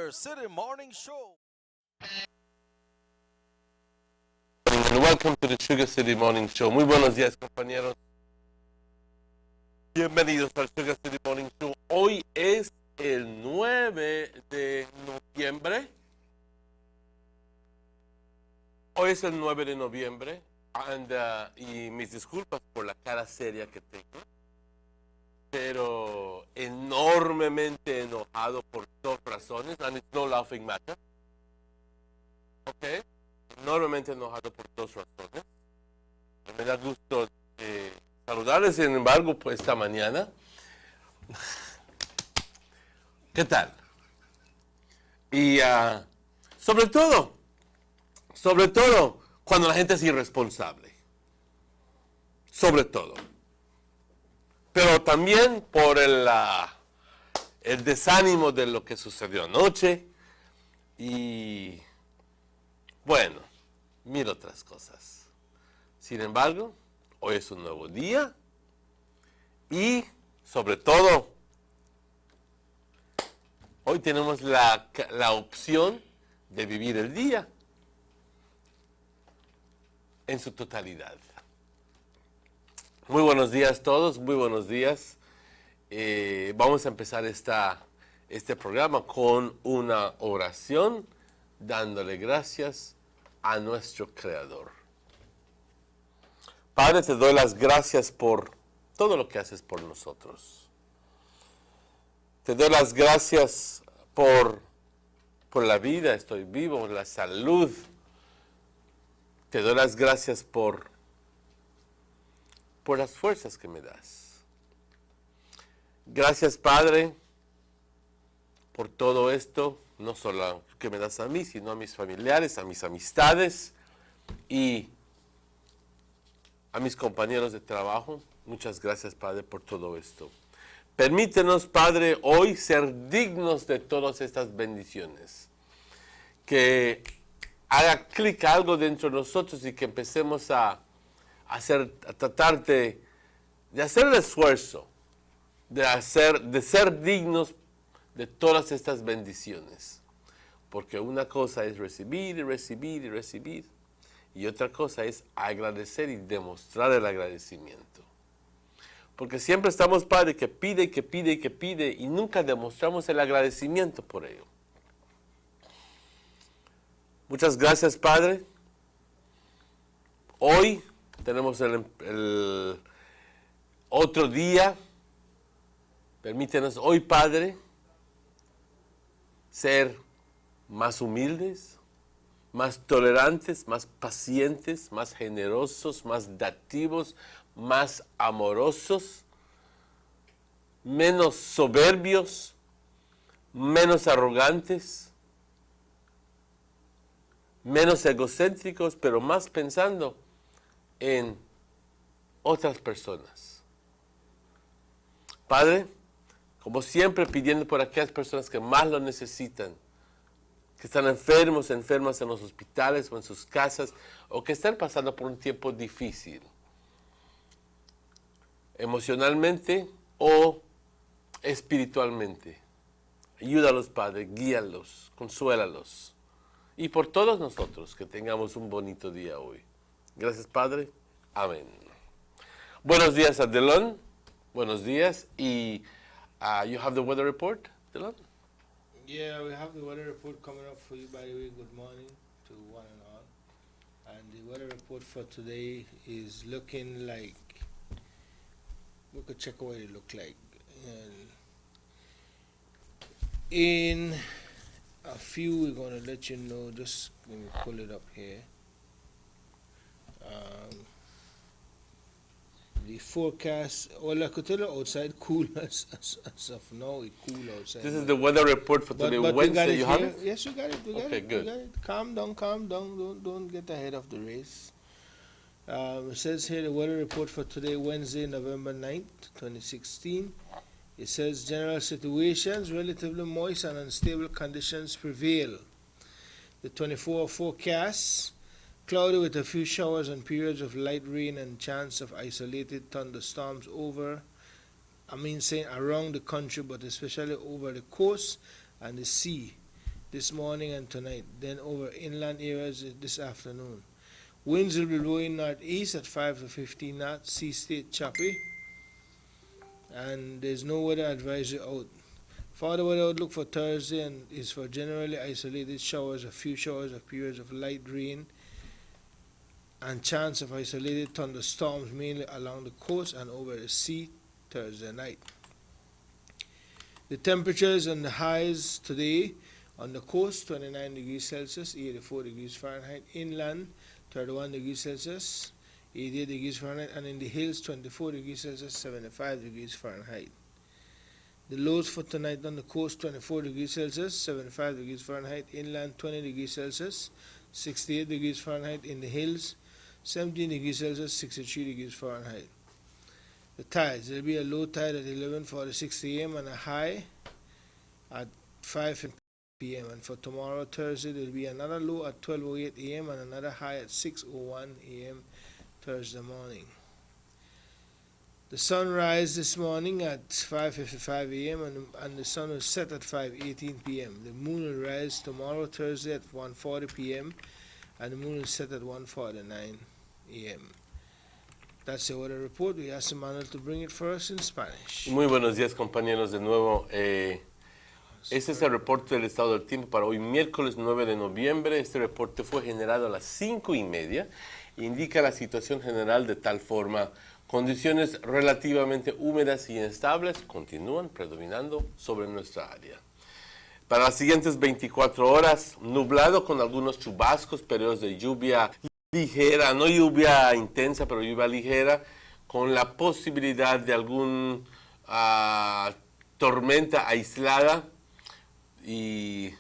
Sugar City Morning Show. And welcome to the Sugar City Morning Show. Muy buenos días, compañeros. Bienvenidos al Sugar City Morning Show. Hoy es el 9 de noviembre. Hoy es el 9 de noviembre. Y mis disculpas por la cara seria que tengo. Pero enormemente enojado por dos razones. And it's no laughing matter. Okay. Enormemente enojado por dos razones. Me da gusto saludarles, sin embargo, pues esta mañana. ¿Qué tal? Y sobre todo, cuando la gente es irresponsable. Sobre todo. Pero también por el desánimo de lo que sucedió anoche. Y bueno, mil otras cosas. Sin embargo, hoy es un nuevo día y sobre todo, hoy tenemos la opción de vivir el día en su totalidad. Muy buenos días todos, muy buenos días. Vamos a empezar este programa con una oración dándole gracias a nuestro Creador. Padre, te doy las gracias por todo lo que haces por nosotros. Te doy las gracias por la vida, estoy vivo, la salud. Te doy las gracias por las fuerzas que me das. Gracias, Padre, por todo esto, no solo que me das a mí, sino a mis familiares, a mis amistades y a mis compañeros de trabajo. Muchas gracias, Padre, por todo esto. Permítenos, Padre, hoy ser dignos de todas estas bendiciones. Que haga clic algo dentro de nosotros y que empecemos a tratar de hacer el esfuerzo, de ser dignos de todas estas bendiciones. Porque una cosa es recibir y recibir y recibir. Y otra cosa es agradecer y demostrar el agradecimiento. Porque siempre estamos, Padre, que pide, que pide y que pide y nunca demostramos el agradecimiento por ello. Muchas gracias, Padre. Hoy tenemos el otro día. Permítenos hoy, Padre, ser más humildes, más tolerantes, más pacientes, más generosos, más dativos, más amorosos, menos soberbios, menos arrogantes, menos egocéntricos, pero más pensando en otras personas. Padre, como siempre pidiendo por aquellas personas que más lo necesitan, que están enfermos, enfermas en los hospitales o en sus casas, o que están pasando por un tiempo difícil, emocionalmente o espiritualmente. Ayúdalos, Padre, guíalos, consuélalos. Y por todos nosotros, que tengamos un bonito día hoy. Gracias, Padre. Amén. Buenos días, Adelón. Buenos días. Y you have the weather report, Adelón? Yeah, we have the weather report coming up for you, by the way. Good morning to one and all. And the weather report for today is looking like, we could check what it look like. And in a few, we're going to let you know, just let me pull it up here. The forecast, well, I could tell you outside cool as of now, it's cool outside. This is the weather report for today, Wednesday. You have it? Yes, we got it. We got Okay, it. good. We got it. Calm down. Don't get ahead of the race. It says here the weather report for today, Wednesday, November 9th, 2016. It says general situations, relatively moist and unstable conditions prevail. The 24-hour forecast, cloudy with a few showers and periods of light rain and chance of isolated thunderstorms around the country, but especially over the coast and the sea. this morning and tonight, then over inland areas this afternoon. Winds will be blowing northeast at 5 to 15 knots, sea state choppy, and there's no weather advisory out. For the weather outlook for Thursday and is for generally isolated showers, a few showers of periods of light rain, and chance of isolated thunderstorms mainly along the coast and over the sea Thursday night. The temperatures and the highs today on the coast 29 degrees Celsius, 84 degrees Fahrenheit, inland 31 degrees Celsius, 88 degrees Fahrenheit, and in the hills 24 degrees Celsius, 75 degrees Fahrenheit. The lows for tonight on the coast 24 degrees Celsius, 75 degrees Fahrenheit, inland 20 degrees Celsius, 68 degrees Fahrenheit, in the hills 17 degrees Celsius, 63 degrees Fahrenheit. The tides, there will be a low tide at 11:46 a.m. and a high at 5 p.m. And for tomorrow, Thursday, there will be another low at 12:08 a.m. and another high at 6:01 a.m. Thursday morning. The sun rise this morning at 5:55 a.m. and the sun will set at 5:18 p.m. The moon will rise tomorrow, Thursday, at 1:40 p.m. and the moon will set at 1:49 a.m. That's the weather report. We ask Emmanuel to bring it for us in Spanish. Muy buenos días, compañeros, de nuevo. Este es el reporte del estado del tiempo para hoy, miércoles 9 de noviembre. Este reporte fue generado a las 5:30. Indica la situación general de tal forma: condiciones relativamente húmedas y inestables continúan predominando sobre nuestra área. Para las siguientes 24 horas, nublado con algunos chubascos, periodos de lluvia ligera, no lluvia intensa, pero lluvia ligera, con la posibilidad de algún tormenta aislada. Y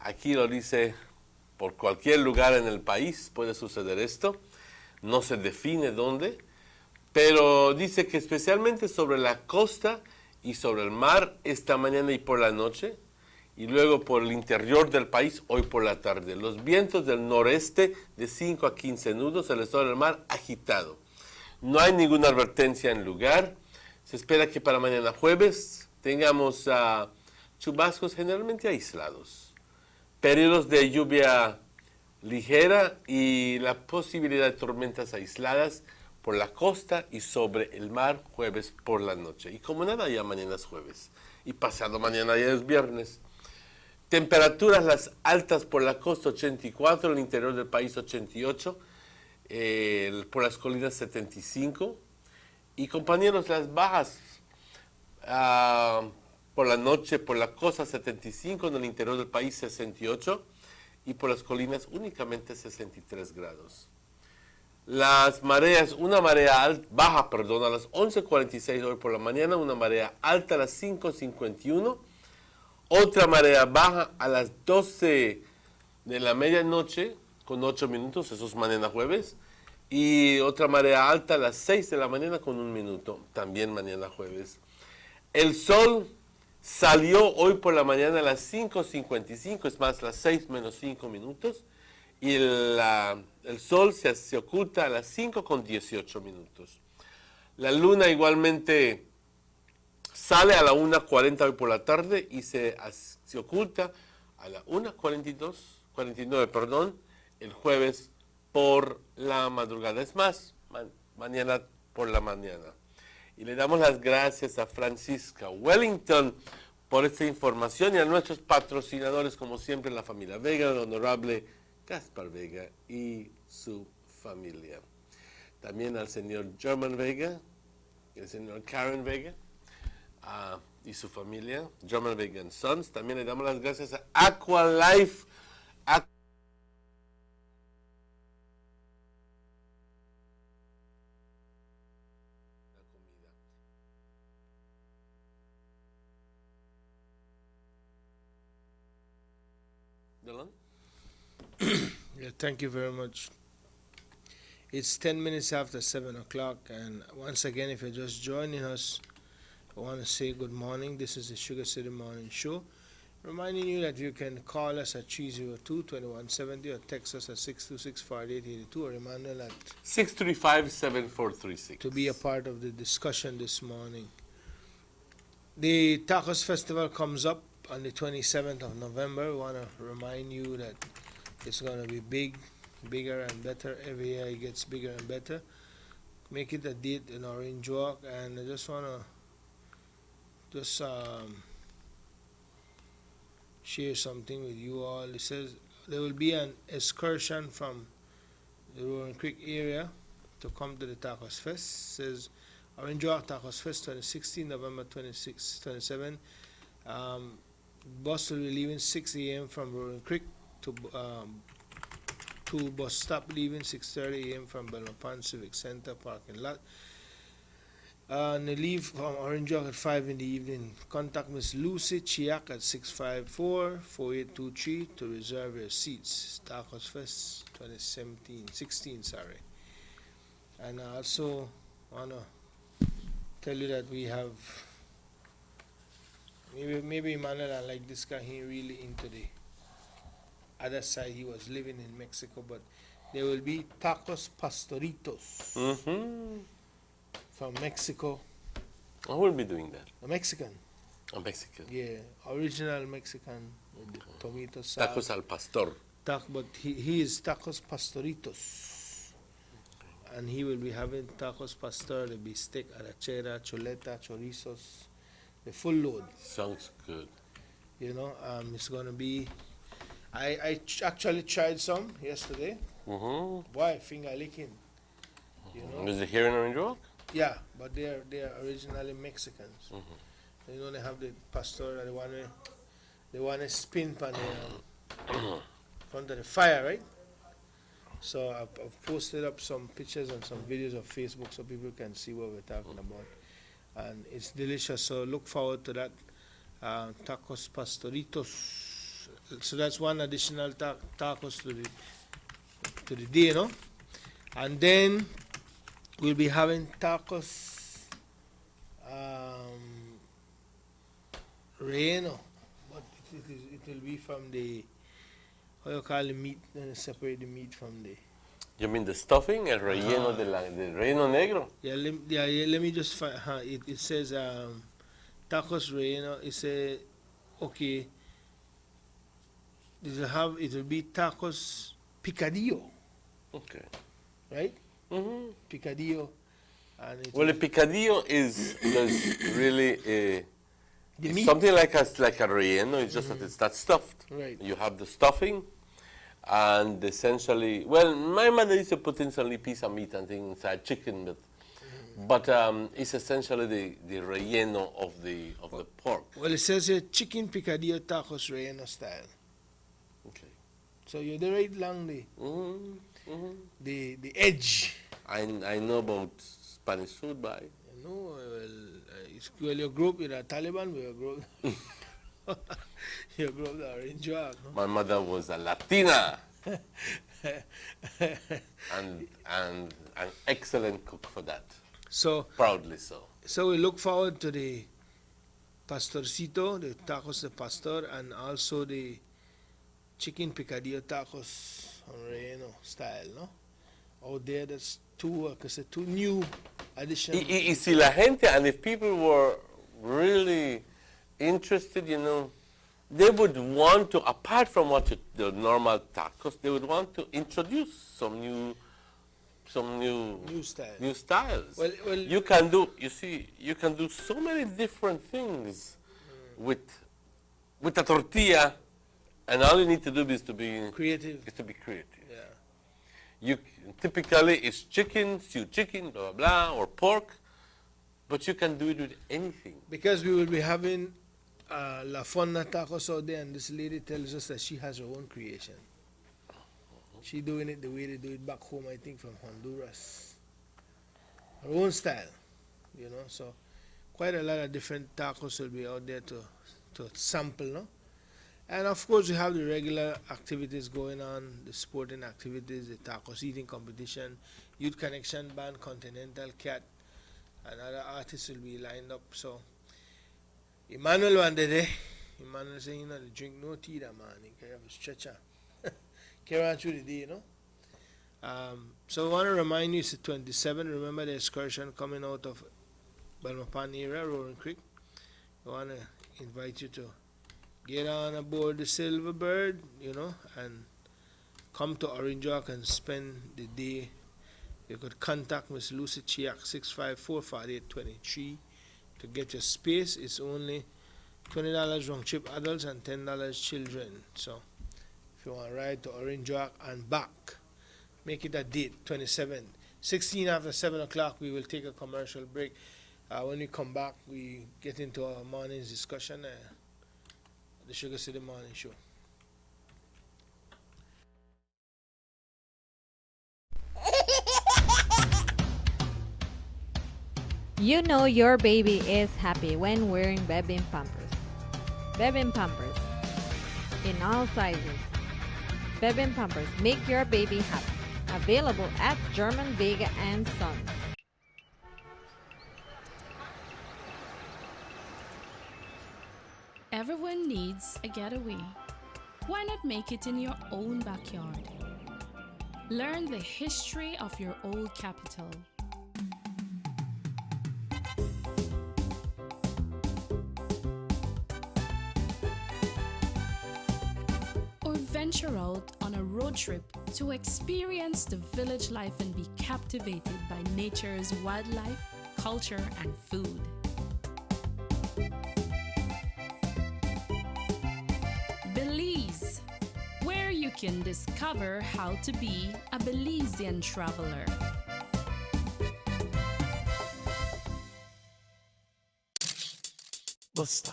aquí lo dice, por cualquier lugar en el país puede suceder esto. No se define dónde, pero dice que especialmente sobre la costa y sobre el mar esta mañana y por la noche, y luego por el interior del país hoy por la tarde. Los vientos del noreste de 5 a 15 nudos, el estado del mar agitado. No hay ninguna advertencia en lugar. Se espera que para mañana jueves tengamos chubascos generalmente aislados, periodos de lluvia ligera y la posibilidad de tormentas aisladas por la costa y sobre el mar jueves por la noche. Y como nada, ya mañana es jueves y pasado mañana ya es viernes. Temperaturas las altas por la costa 84, en el interior del país 88, por las colinas 75. Y compañeros, las bajas por la noche por la costa 75, en el interior del país 68 y por las colinas únicamente 63 grados. Las mareas, una marea baja, a las 11:46 hoy por la mañana, una marea alta a las 5:51, otra marea baja a las 12 de la medianoche con 8 minutos, eso es mañana jueves, y otra marea alta a las 6 de la mañana con 1 minuto, también mañana jueves. El sol salió hoy por la mañana a las 5:55, es más, las 6 menos 5 minutos, y el sol se oculta a las 5:18 minutos. La luna igualmente sale a la 1:40 hoy por la tarde y se oculta a la 1:49, el jueves por la madrugada. Es más, mañana por la mañana. Y le damos las gracias a Francisca Wellington por esta información y a nuestros patrocinadores, como siempre, la familia Vega, el honorable Gaspar Vega y su familia. También al señor German Vega y el señor Karen Vega y su familia, German Vega and Sons. También le damos las gracias a Aqualife. Yeah, thank you very much. It's 10 minutes after 7 o'clock, and once again, if you're just joining us, I want to say good morning. This is the Sugar City Morning Show, reminding you that you can call us at 302-2170 or text us at 626-4882, or Emmanuel at 635-7436 to be a part of the discussion this morning. The Tacos Festival comes up on the 27th of November. We want to remind you that it's going to be bigger and better. Every year it gets bigger and better. Make it a date in Orange Walk, and I just want to share something with you all. It says there will be an excursion from the Roaring Creek area to come to the Tacos Fest. It says Orange Walk Tacos Fest 2016, November 26, 27. Bus will be leaving 6 a.m. from Roaring Creek to bus stop leaving 6:30 a.m. from Belmopan Civic Center parking lot. And they leave from Orange Walk at 5 in the evening. Contact Miss Lucy Chiak at 654-4823 to reserve your seats. Tacos Fest 2016, sorry. And I also want to tell you that we have, maybe Emmanuel, like this guy, he really into the other side. He was living in Mexico, but there will be tacos pastoritos from Mexico. I will be doing that. A Mexican. A Mexican. Yeah, original Mexican with the tomato sauce. Tacos al pastor. But he is tacos pastoritos. And he will be having tacos pastor, the bistec, arrachera, chuleta, chorizos, the full load. Sounds good. You know, it's going to be, I actually tried some yesterday. Boy, finger licking. You know? Is it here in Orange Walk? Yeah, but they are originally Mexicans. You know, they have the pastor, they want to spin pan the front of the fire, right? So I've posted up some pictures and some videos of Facebook so people can see what we're talking about. And it's delicious, so look forward to that. Tacos pastoritos. So that's one additional tacos to the day, no? And then we'll be having tacos relleno, but it will be from the, how you call the meat, then separate the meat from the. You mean the stuffing, el relleno de relleno negro? Yeah, let me just find. It says tacos relleno. It says okay. It will be tacos picadillo. Okay. Right? Picadillo. And Well, the picadillo is really the it's meat. something like a relleno. It's just that it's not stuffed. Right. You have the stuffing, and essentially, well, my mother used to put in some piece of meat and things inside chicken, but it's essentially the relleno of the pork. Well, it says here chicken picadillo tacos relleno style. Okay. So you're the right along the edge. I know about Spanish food, but You know, well, you grew up with a Taliban, but you grew up the Orange Walk. No? my mother was a Latina and an excellent cook for that. So Proudly so. So we look forward to the pastorcito, the tacos de pastor, and also the chicken picadillo tacos on relleno style, no? Out there, that's two new additions. Y si la gente, and if people were really interested, you know, they would want to, apart from the normal tacos, they would want to introduce some new styles. Well, you can do so many different things with a tortilla, and all you need to do is to be creative. Yeah. Typically it's chicken, stewed chicken, blah blah blah, or pork, but you can do it with anything. Because we will be having La Fonda tacos out there, and this lady tells us that she has her own creation. She doing it the way they do it back home, I think, from Honduras. Her own style, you know. So quite a lot of different tacos will be out there to sample, no? And of course, we have the regular activities going on, the sporting activities, the tacos eating competition, Youth Connection Band, Continental Cat, and other artists will be lined up. So Emmanuel one day, Emmanuel saying, you know, they drink no tea, that man. He can have a stretcher. Carry on through the day, you know. So I want to remind you, it's the 27th. Remember the excursion coming out of Belmopan area, Roaring Creek. I want to invite you to get on aboard the Silver Bird, and come to Orange Walk and spend the day. You could contact Miss Lucy Chiak 654-4823 to get your space. It's only $20 round trip adults and $10 children. So if you want to ride to Orange Walk and back, make it a date, 27. 16 after 7 o'clock, we will take a commercial break. When we come back, we get into our morning's discussion, the Sugar City Morning Show. You know your baby is happy when wearing baby pampers. Baby pampers in all sizes. Baby pampers make your baby happy. Available at German Vega and Sons. Everyone needs a getaway. Why not make it in your own backyard? Learn the history of your old capital. Or venture out on a road trip to experience the village life and be captivated by nature's wildlife, culture, and food. Belize, where you can discover how to be a Belizean traveler. Buster.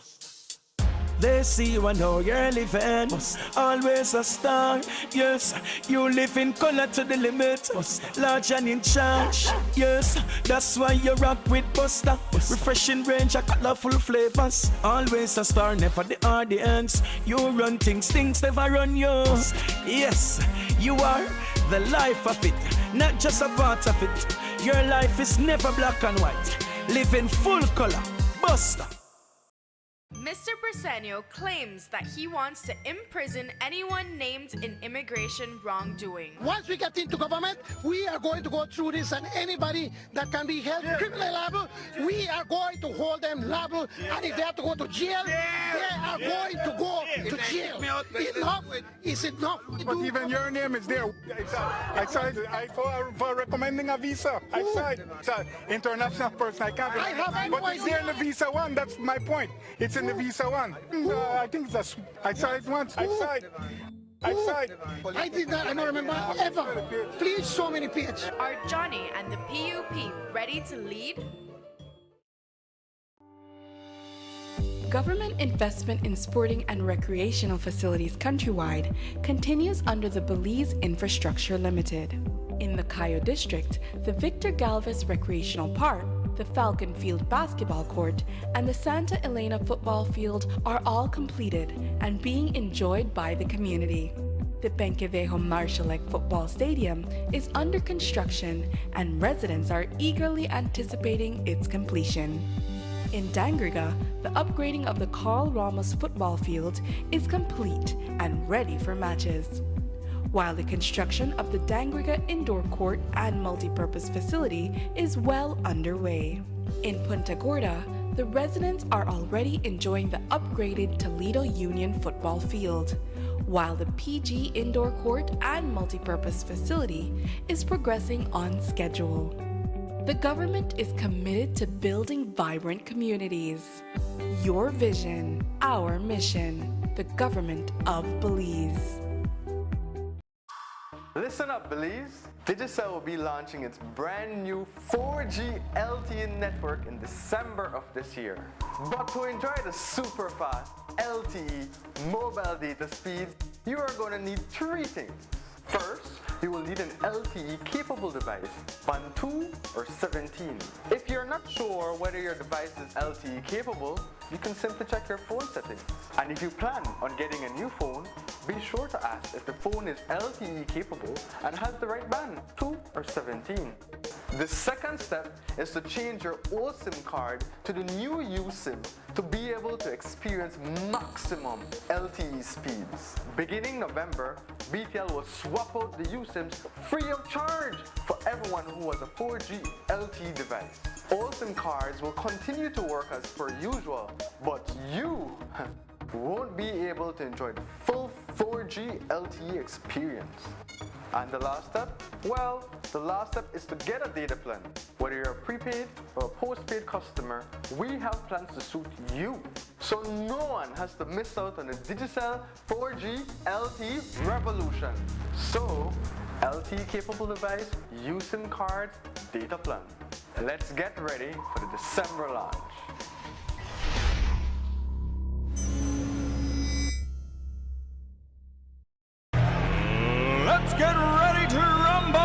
They see you and know you're living. Always a star. Yes, you live in color to the limit. Large and in charge. Yes, that's why you rock with Buster. Refreshing range of colorful flavors. Always a star, never the audience. You run things never run you. Yes, you are the life of it, not just a part of it. Your life is never black and white. Live in full color. Buster. Mr. Persenio claims that he wants to imprison anyone named in immigration wrongdoing. Once we get into government, we are going to go through this, and anybody that can be held criminally liable, we are going to hold them liable, and if they have to go to jail, they are going to go to jail. Enough is enough. But even your name is there. I signed for recommending a visa. I signed. International person, I can't. But it's there in the visa one. That's my point. It's in the visa one. I think it's I saw it once. I saw it. I did not. I don't remember ever. Please show me the page. Are Johnny and the PUP ready to lead? Government investment in sporting and recreational facilities countrywide continues under the Belize Infrastructure Limited. In the Cayo District, the Victor Galvez Recreational Park, the Falcon Field basketball court, and the Santa Elena football field are all completed and being enjoyed by the community. The Benquevejo Marshallek football stadium is under construction and residents are eagerly anticipating its completion. In Dangriga, the upgrading of the Carl Ramos football field is complete and ready for matches, while the construction of the Dangriga indoor court and multipurpose facility is well underway. In Punta Gorda, the residents are already enjoying the upgraded Toledo Union football field, while the PG indoor court and multipurpose facility is progressing on schedule. The government is committed to building vibrant communities. Your vision, our mission, the government of Belize. Listen up, Belize. Digicel will be launching its brand new 4G LTE network in December of this year. But to enjoy the super fast LTE mobile data speeds, you are going to need three things. First, you will need an LTE-capable device, band 2 or 17. If you're not sure whether your device is LTE-capable, you can simply check your phone settings. And if you plan on getting a new phone, be sure to ask if the phone is LTE-capable and has the right band, 2 or 17. The second step is to change your old SIM card to the new USIM to be able to experience maximum LTE speeds. Beginning November, BTL will swap out the USIMs free of charge for everyone who has a 4G LTE device. All SIM cards will continue to work as per usual, but you won't be able to enjoy the full 4G LTE experience. And the last step? Well, the last step is to get a data plan. Whether you're a prepaid or a postpaid customer, we have plans to suit you. So no one has to miss out on the Digicel 4G LTE revolution. So, LTE capable device, USIM card, data plan. Let's get ready for the December launch. Let's get ready to rumble!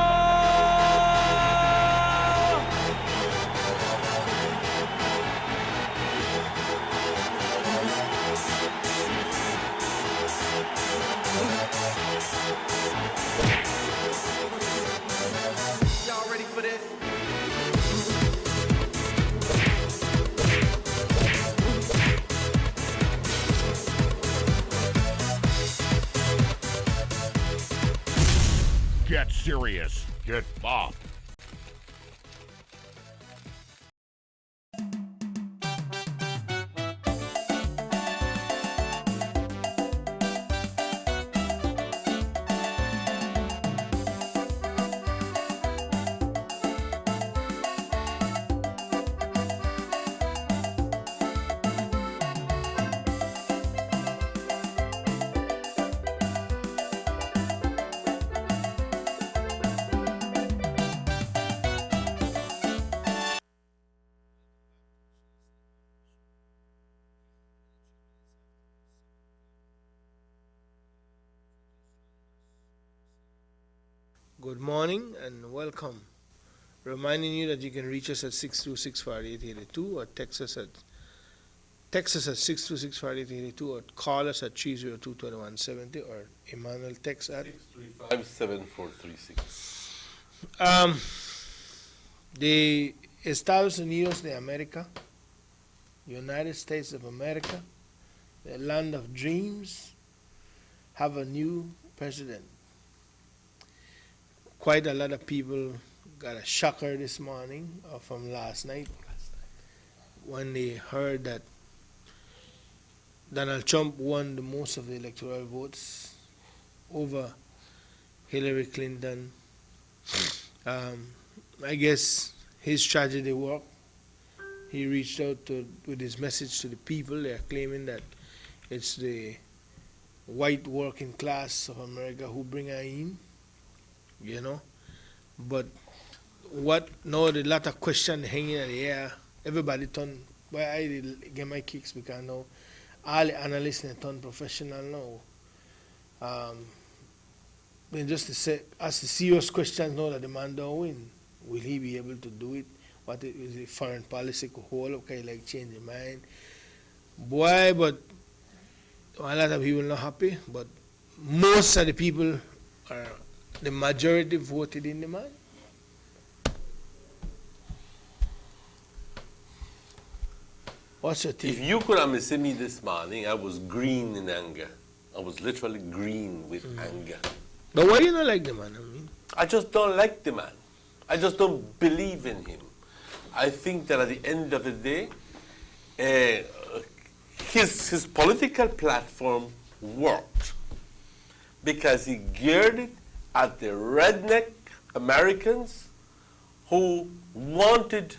Y'all ready for this? Get serious. Get bopped. Good morning and welcome. Reminding you that you can reach us at 626-5882 or text us at 626-5882 or call us at 302-2170 or Emmanuel text at 635-7436. the Estados Unidos de America, United States of America, the land of dreams, have a new president. Quite a lot of people got a shocker this morning or from last night when they heard that Donald Trump won the most of the electoral votes over Hillary Clinton. I guess his tragedy worked. He reached out with his message to the people. They are claiming that it's the white working class of America who bring her in, you know. But what now, the lot of questions hanging in the air. Everybody turn, why I did get my kicks because now all the analysts are turn professional now. And just to say, ask the serious questions now that the man don't win. Will he be able to do it? What is the foreign policy could hold up? Can he like change his mind? Boy, but a lot of people not happy, but most of the people are, the majority voted in the man. What's your take? If you could have seen me this morning, I was green in anger. I was literally green with anger. But why you not like the man? I mean, I just don't like the man. I just don't believe in him. I think that at the end of the day, his political platform worked because he geared it at the redneck Americans who wanted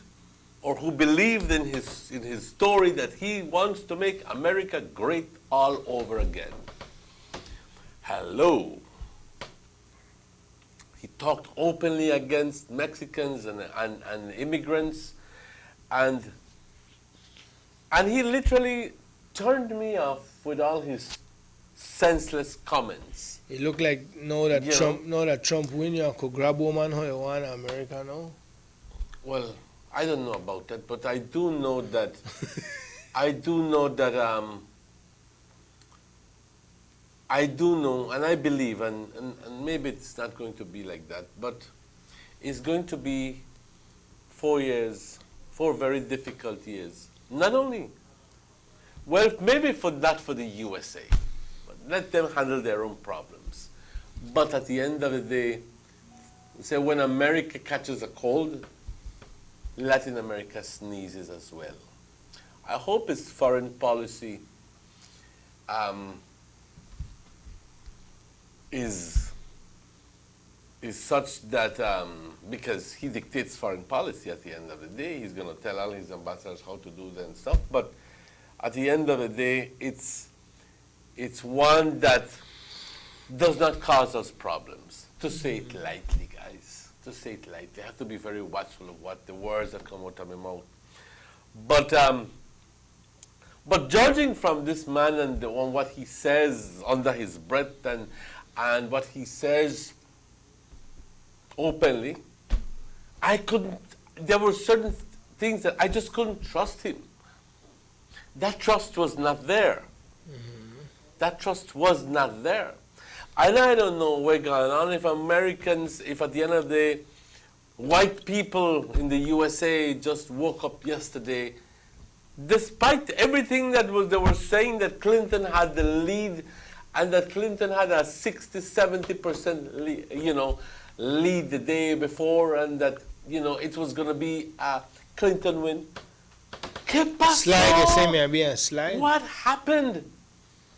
or who believed in his story that he wants to make America great all over again. Hello. He talked openly against Mexicans and immigrants, and he literally turned me off with all his senseless comments. it look like now that Trump win, you could grab woman how you want in America now. Well, I don't know about that, but I do know that I do know, and I believe, and maybe it's not going to be like that, but it's going to be 4 years, 4 very difficult years. Not only, well, maybe not for the USA, but let them handle their own problems. But at the end of the day, say when America catches a cold, Latin America sneezes as well. I hope his foreign policy is such that because he dictates foreign policy at the end of the day, he's going to tell all his ambassadors how to do that and stuff. But at the end of the day, it's one that does not cause us problems. To say it lightly, guys. To say it lightly. I have to be very watchful of what the words that come out of my mouth. But judging from this man and on what he says under his breath and what he says openly, there were certain things that I just couldn't trust him. That trust was not there. That trust was not there. And I don't know what's going on, if at the end of the day, white people in the USA just woke up yesterday, despite everything that they were saying that Clinton had the lead and that Clinton had a 60-70% lead the day before, and that it was going to be a Clinton win. Slide. What happened?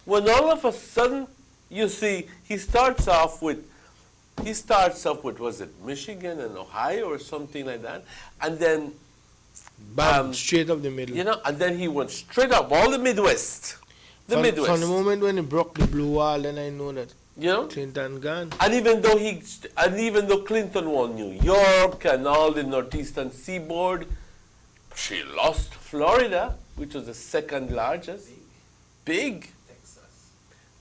When all of a sudden, you see, he starts off with, was it Michigan and Ohio or something like that? And then straight up the middle. And then he went straight up, all the Midwest. From the moment when he broke the blue wall, then I know that Clinton gone. And even though Clinton won New York and all the northeastern seaboard, she lost Florida, which was the second largest. Big.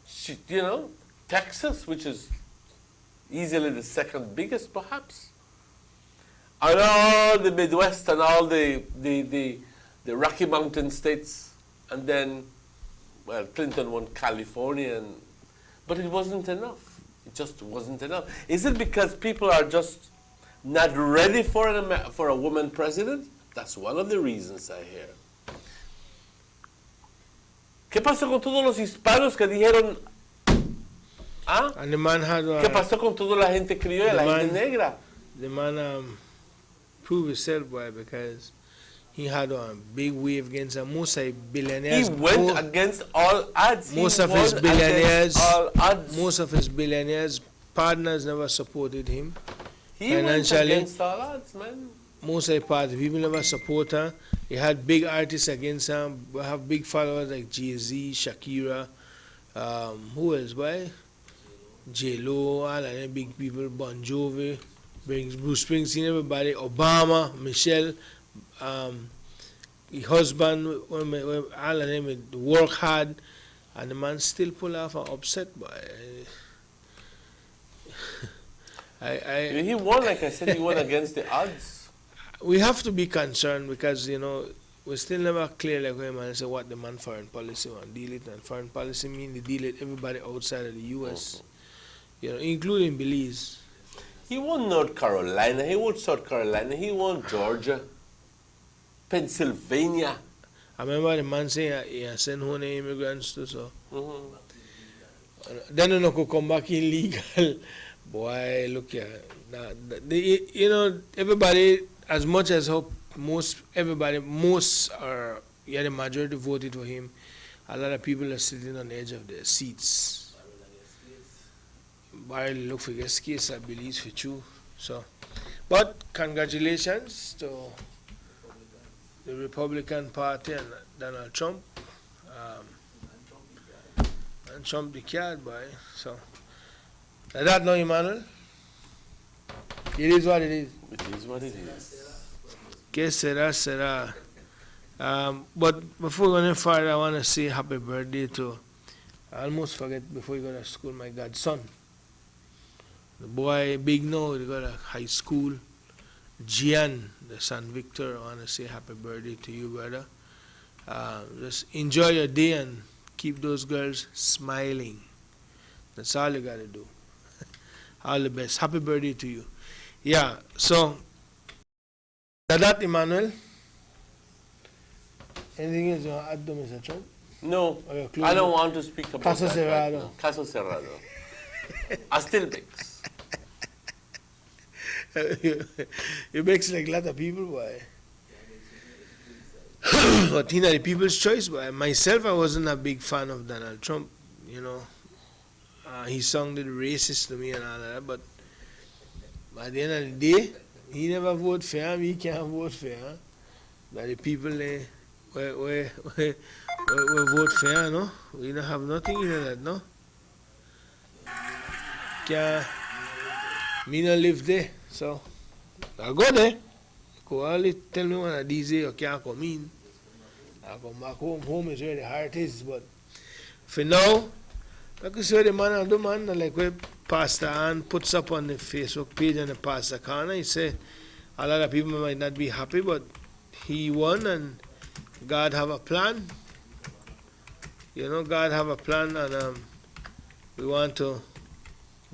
She, Texas, which is easily the second biggest, perhaps. And all the Midwest and all the Rocky Mountain states. And then, well, Clinton won California, but it wasn't enough. It just wasn't enough. Is it because people are just not ready for a woman president? That's one of the reasons I hear. ¿Qué pasó con todos los hispanos que dijeron, And the man had ¿qué pasó con toda la gente criolla, la gente negra? The man proved himself, boy, because he had a big wave against most of billionaires. He went against all odds. Most of his billionaires partners never supported him. He went against all odds, man. Most of the party people never support her. He had big artists against him. We have big followers like Jay-Z, Shakira, who else, boy? J-Lo, all of them big people, Bon Jovi, Bruce Springsteen, everybody, Obama, Michelle, his husband, all of them work hard, and the man still pull off an upset, boy. He won, like I said, he won against the odds. We have to be concerned because, we still never clear like when man say what the man foreign policy want deal it, and foreign policy mean they deal it everybody outside of the US, including Belize. He won North Carolina, he won South Carolina, he won Georgia, Pennsylvania. I remember the man saying he sent home the immigrants too, so. Then they could come back illegal. Boy, look here. Everybody, as much as hope the majority voted for him, a lot of people are sitting on the edge of their seats. Barely look for this case, I believe, for you. So, but congratulations to the Republican Party and Donald Trump. And Trump the card, boy. So, like that now, Emmanuel. It is what it is. It is what it is. Que será. But before we go any further, I want to say happy birthday to, I almost forget before you go to school, my godson. The boy, big now, he go to high school. Gian, the son Victor, I want to say happy birthday to you, brother. Just enjoy your day and keep those girls smiling. That's all you got to do. All the best. Happy birthday to you. Yeah, so, that, Emmanuel. Anything else you want to add to Mr. Trump? No, I don't want to speak about Caso that cerrado. right now. Caso cerrado. I still mix. You mix like a lot of people, boy. But you know, the people's choice. But myself, I wasn't a big fan of Donald Trump. You know, he sounded racist to me and all that. But at the end of the day, he never voted for him. He can't vote for him. But the people we vote for him, no? We don't have nothing in that, no? Can't, me not live there, so I go there. Go only tell me one of these days you can't come in. I come back home. Home is where the heart is. But for now, like you say, the man and the man, like where Pastor Ann puts up on the Facebook page and the Pastor Corner, he say a lot of people might not be happy, but he won and God have a plan. You know, God have a plan, and we want to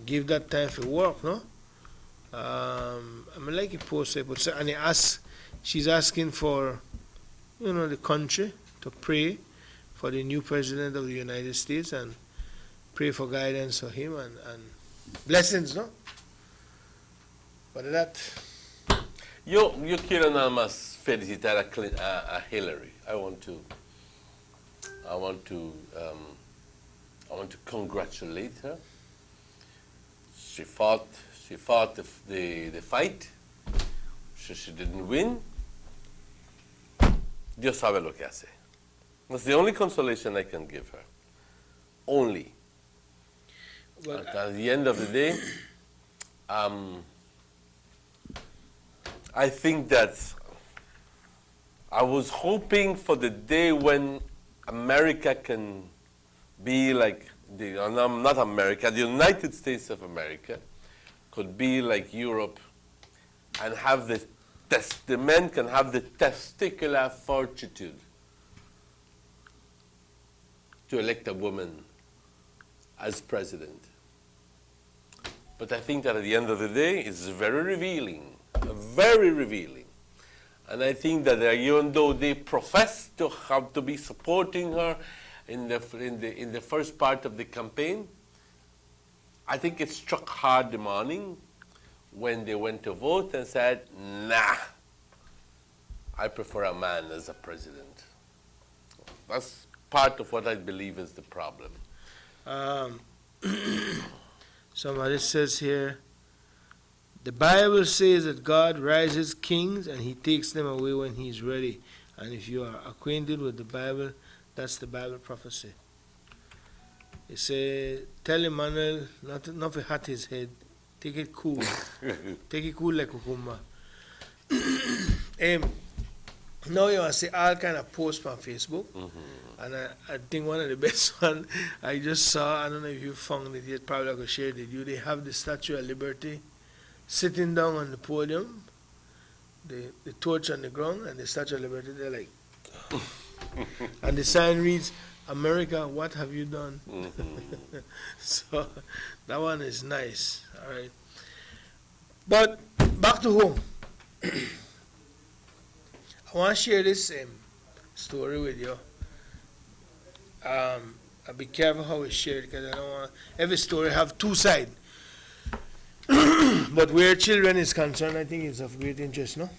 give that time for work, no? I mean, like he posted, and she's asking for, you know, the country to pray for the new president of the United States and pray for guidance for him and blessings, no? But that. Yo quiero nada más felicitar a Hillary. I want to congratulate her. She fought the fight. She didn't win. Dios sabe lo que hace. That's the only consolation I can give her. Only. Well, at the end of the day, I think that I was hoping for the day when America can be like not America, the United States of America could be like Europe and have the men can have the testicular fortitude to elect a woman as president. But I think that at the end of the day, it's very revealing. And I think that even though they profess to have to be supporting her in the first part of the campaign, I think it struck hard the morning when they went to vote and said, nah, I prefer a man as a president. That's part of what I believe is the problem. Somebody says here, the Bible says that God rises kings and he takes them away when he's ready. And if you are acquainted with the Bible, that's the Bible prophecy. It says, tell Emmanuel not to hurt his head. Take it cool. Take it cool like cucumber. Now you want to see all kind of posts on Facebook. Mm-hmm. And I think one of the best one I just saw, I don't know if you found it yet, probably I could share it with you. They have the Statue of Liberty sitting down on the podium, the torch on the ground, and the Statue of Liberty, they're like, and the sign reads, America, what have you done? Mm-hmm. So that one is nice, all right. But back to home. I want to share this story with you. I'll be careful how we share it because I don't want every story have two sides. But where children is concerned, I think it's of great interest, no?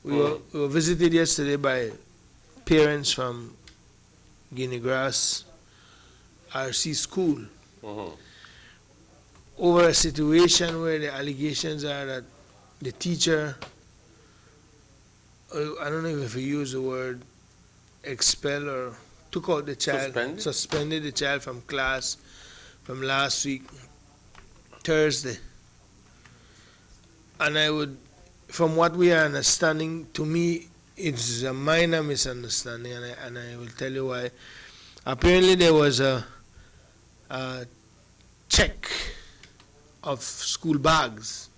We were visited yesterday by parents from Guinea Grass RC School over a situation where the allegations are that the teacher, I don't know if we use the word expel or took out the child, suspended the child from class from last week, Thursday. And I would, from what we are understanding, to me, it's a minor misunderstanding, and I will tell you why. Apparently there was a check of school bags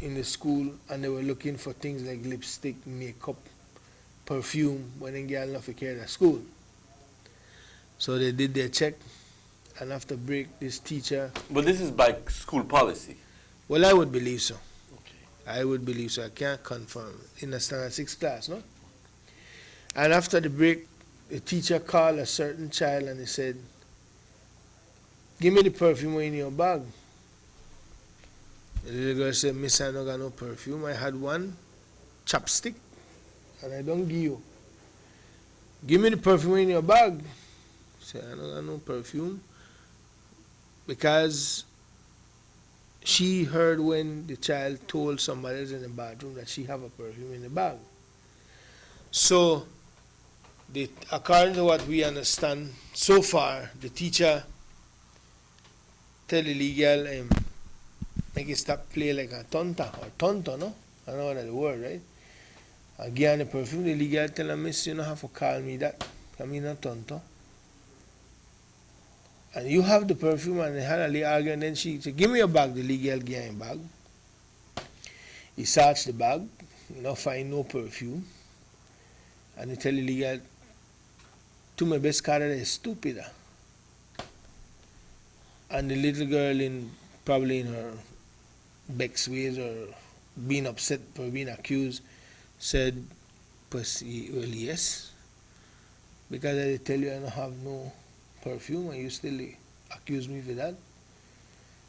in the school, and they were looking for things like lipstick, makeup, perfume, when they get enough to carry at school. So they did their check, and after break, this teacher... But this is by school policy. Well, I would believe so. I would believe so. I can't confirm. In the standard 6 class, no? And after the break, the teacher called a certain child and he said, give me the perfume in your bag. The little girl said, Miss, I don't got no perfume. I had one chapstick and I don't give you. Give me the perfume in your bag. Say, I don't have no perfume. Because she heard when the child told somebody else in the bathroom that she have a perfume in the bag. So, according to what we understand so far, the teacher tell the legal make it stop play like a tonta or tonto, no? I don't know what the word, right? I give her the perfume, the legal tell her, miss, you don't have to call me that. I mean not tonto. And you have the perfume, and they had a little argument, and then she said, give me your bag. The legal give him bag. He searched the bag, find no perfume. And he tell the legal, to my best car that is stupid. And the little girl, probably in her Beck's ways or being upset for being accused, said, pues, well, yes. Because I tell you I don't have no perfume, and you still accuse me for that.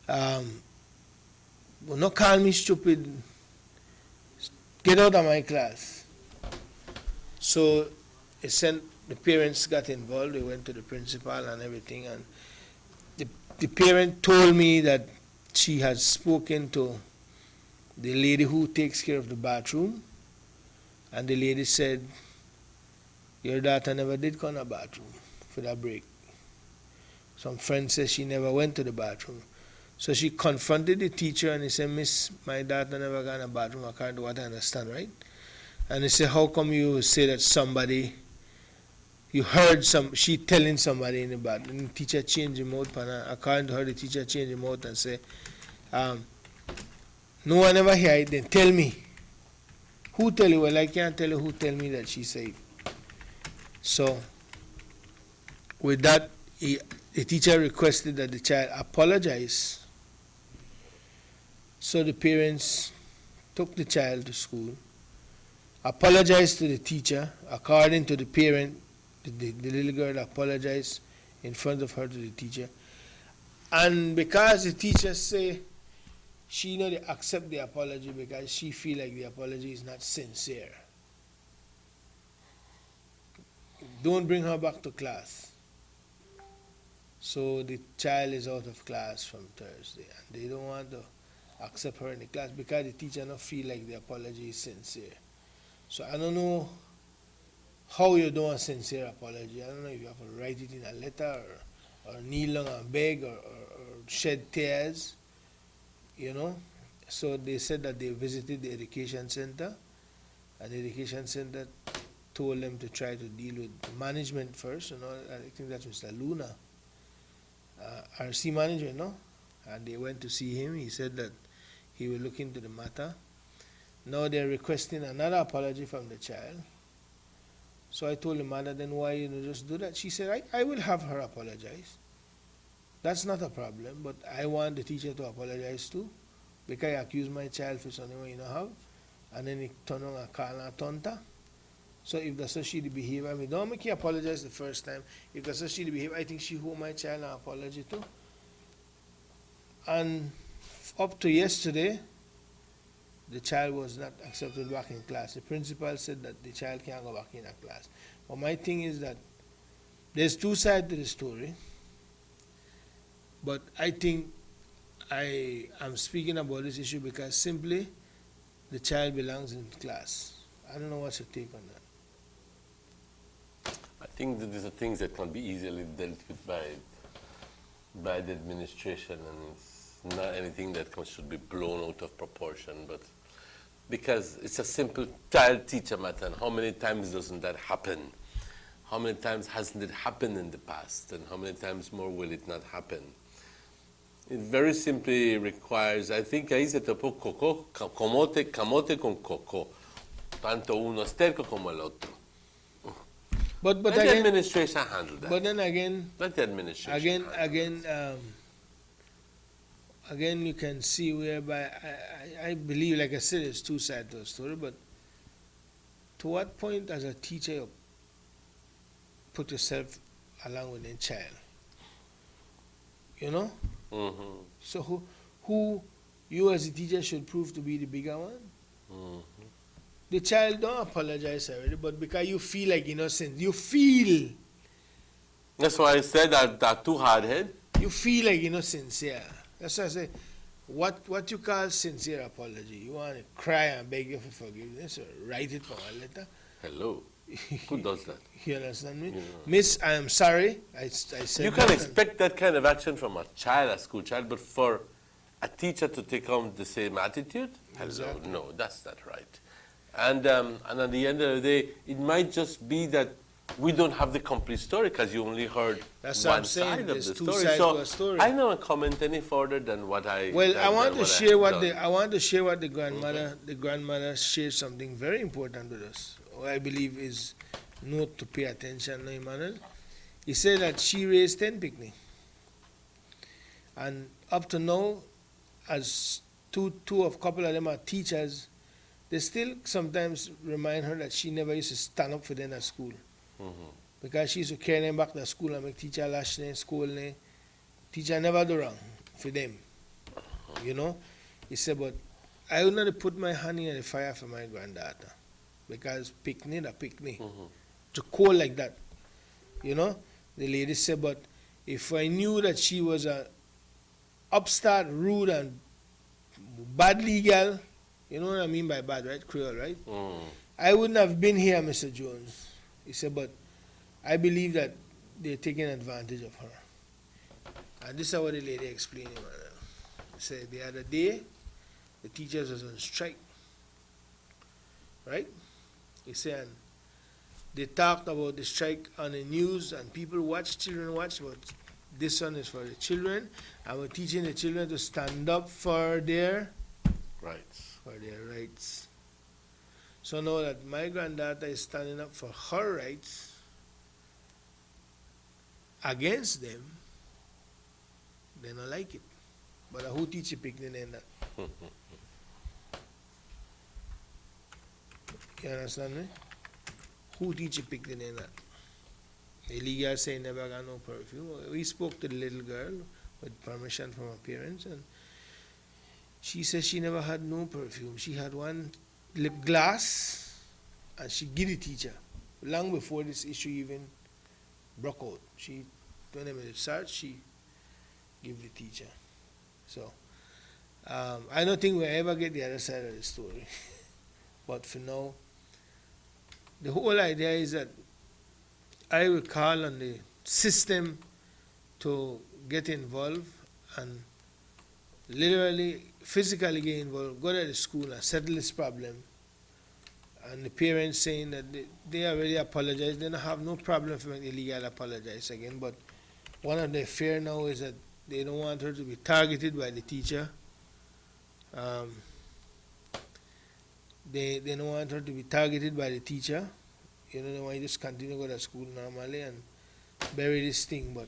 Well, not call me stupid. Get out of my class. So the parents got involved. They went to the principal and everything, and the parent told me that she had spoken to the lady who takes care of the bathroom, and the lady said, your daughter never did come to the bathroom for that break. Some friend says she never went to the bathroom. So she confronted the teacher and he said, miss, my daughter never got in the bathroom according to what I understand, right? And he said, how come you say that somebody, you heard she telling somebody in the bathroom? And the teacher changed him out, according to her, the teacher changed him out and said, no one ever hear it, then tell me. Who tell you? Well, I can't tell you who tell me that she said. So, with that, the teacher requested that the child apologize. So the parents took the child to school, apologized to the teacher. According to the parent, the little girl apologized in front of her to the teacher. And because the teacher say she they accept the apology because she feel like the apology is not sincere. Don't bring her back to class. So the child is out of class from Thursday, and they don't want to accept her in the class because the teacher don't feel like the apology is sincere. So I don't know how you do a sincere apology. I don't know if you have to write it in a letter or kneel down and beg or shed tears, So they said that they visited the education center, and the education center told them to try to deal with the management first. I think that's Mr. Luna. RC management, no? And they went to see him. He said that he will look into the matter. Now they're requesting another apology from the child. So I told the mother, then why you just do that? She said, I will have her apologize. That's not a problem, but I want the teacher to apologize too, because I accused my child for something you don't have, and then he turned on a call her tonta. So if that's how she behave, don't make you apologize the first time. If that's how she behave, I think she owe my child an apology too. And up to yesterday, the child was not accepted back in class. The principal said that the child can't go back in a class. But my thing is that there's two sides to the story. But I think I am speaking about this issue because simply the child belongs in class. I don't know what's your take on that. I think that these are things that can be easily dealt with by the administration, and it's not anything that should be blown out of proportion. But because it's a simple child-teacher matter, and how many times doesn't that happen? How many times hasn't it happened in the past, and how many times more will it not happen? It very simply requires, I think ahí se topó camote con coco, tanto uno es terco como el otro. But let again, the administration handle that. But then again, let the administration again, you can see whereby I believe, like I said, there's two sides to the story. But to what point, as a teacher, you put yourself along with a child? Mm-hmm. So who you as a teacher should prove to be the bigger one? Mm-hmm. the child don't apologize already, but because you feel like innocent, you feel That's why I said that too hard head. you feel like you're not sincere. That's why I say, what you call sincere apology? You want to cry and beg you for forgiveness, or write it for a letter? Hello. Who does that? You understand me? Yeah. Miss, I am sorry. I said You can that expect that kind of action from a child, a school child, but for a teacher to take on the same attitude? Hello, Exactly. no, that's not right. And at the end of the day, it might just be that we don't have the complete story because you only heard That's what one I'm saying. side of There's the two story. sides So to a story. I don't comment any further than what I. Well, than- I want than to what share have what done. the grandmother. The grandmother shared something very important with us. What I believe is note to pay attention, no, Emmanuel. He said that she raised 10 picnic, and up to now, as two of couple of them are teachers, they still sometimes remind her that she never used to stand up for them at school. Because she used to carry them back to school and make teacher lash them, scold them. Teacher never do wrong for them. You know? He said, but I would not put my hand in the fire for my granddaughter. Because picnic a picnic. To cold like that. You know? The lady said, but if I knew that she was a upstart, rude and bad legal, you know what I mean by bad, right? Creole, right? I wouldn't have been here, Mr. Jones. He said, but I believe that they're taking advantage of her. And this is what the lady explained. She said the other day, the teachers was on strike. Right? He said, and they talked about the strike on the news, and people watch, children watch, but this one is for the children, and we're teaching the children to stand up for their rights. So now that my granddaughter is standing up for her rights against them, they don't like it. But who teach you picnic in that? You understand me? Who teach you picnic in that? The legal say never got no perfume. We spoke to the little girl with permission from her parents, and she said she never had no perfume. She had one lip gloss, and she give the teacher long before this issue even broke out. She, when they made a search, she give the teacher. So I don't think we'll ever get the other side of the story. But for now, the whole idea is that I will call on the system to get involved and literally, physically get involved, go to the school and settle this problem. And the parents saying that they already apologized, they don't have no problem for making illegal apologize again. But one of the fear now is that they don't want her to be targeted by the teacher. They don't want her to be targeted by the teacher. You know, they want you just continue to go to school normally and bury this thing. But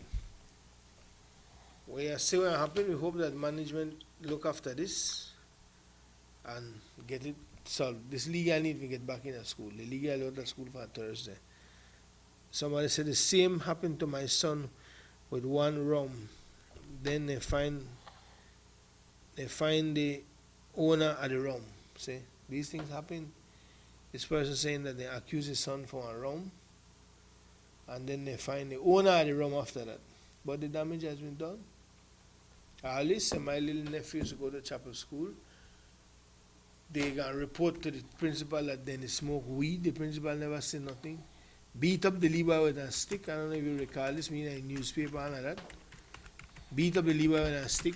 we are see what happen. We hope that management look after this and get it solved. This legal need to get back in at school. The legal out of school for Thursday. Somebody said the same happened to my son with one rum. Then they find the owner of the rum. See, these things happen. This person saying that they accuse his son for a rum, and then they find the owner of the rum after that. But the damage has been done. I always say my little nephew used to go to chapel school. They got report to the principal that then they smoke weed. The principal never said nothing. Beat up the Levi with a stick. I don't know if you recall this, me in a newspaper and all that. Beat up the Levi with a stick.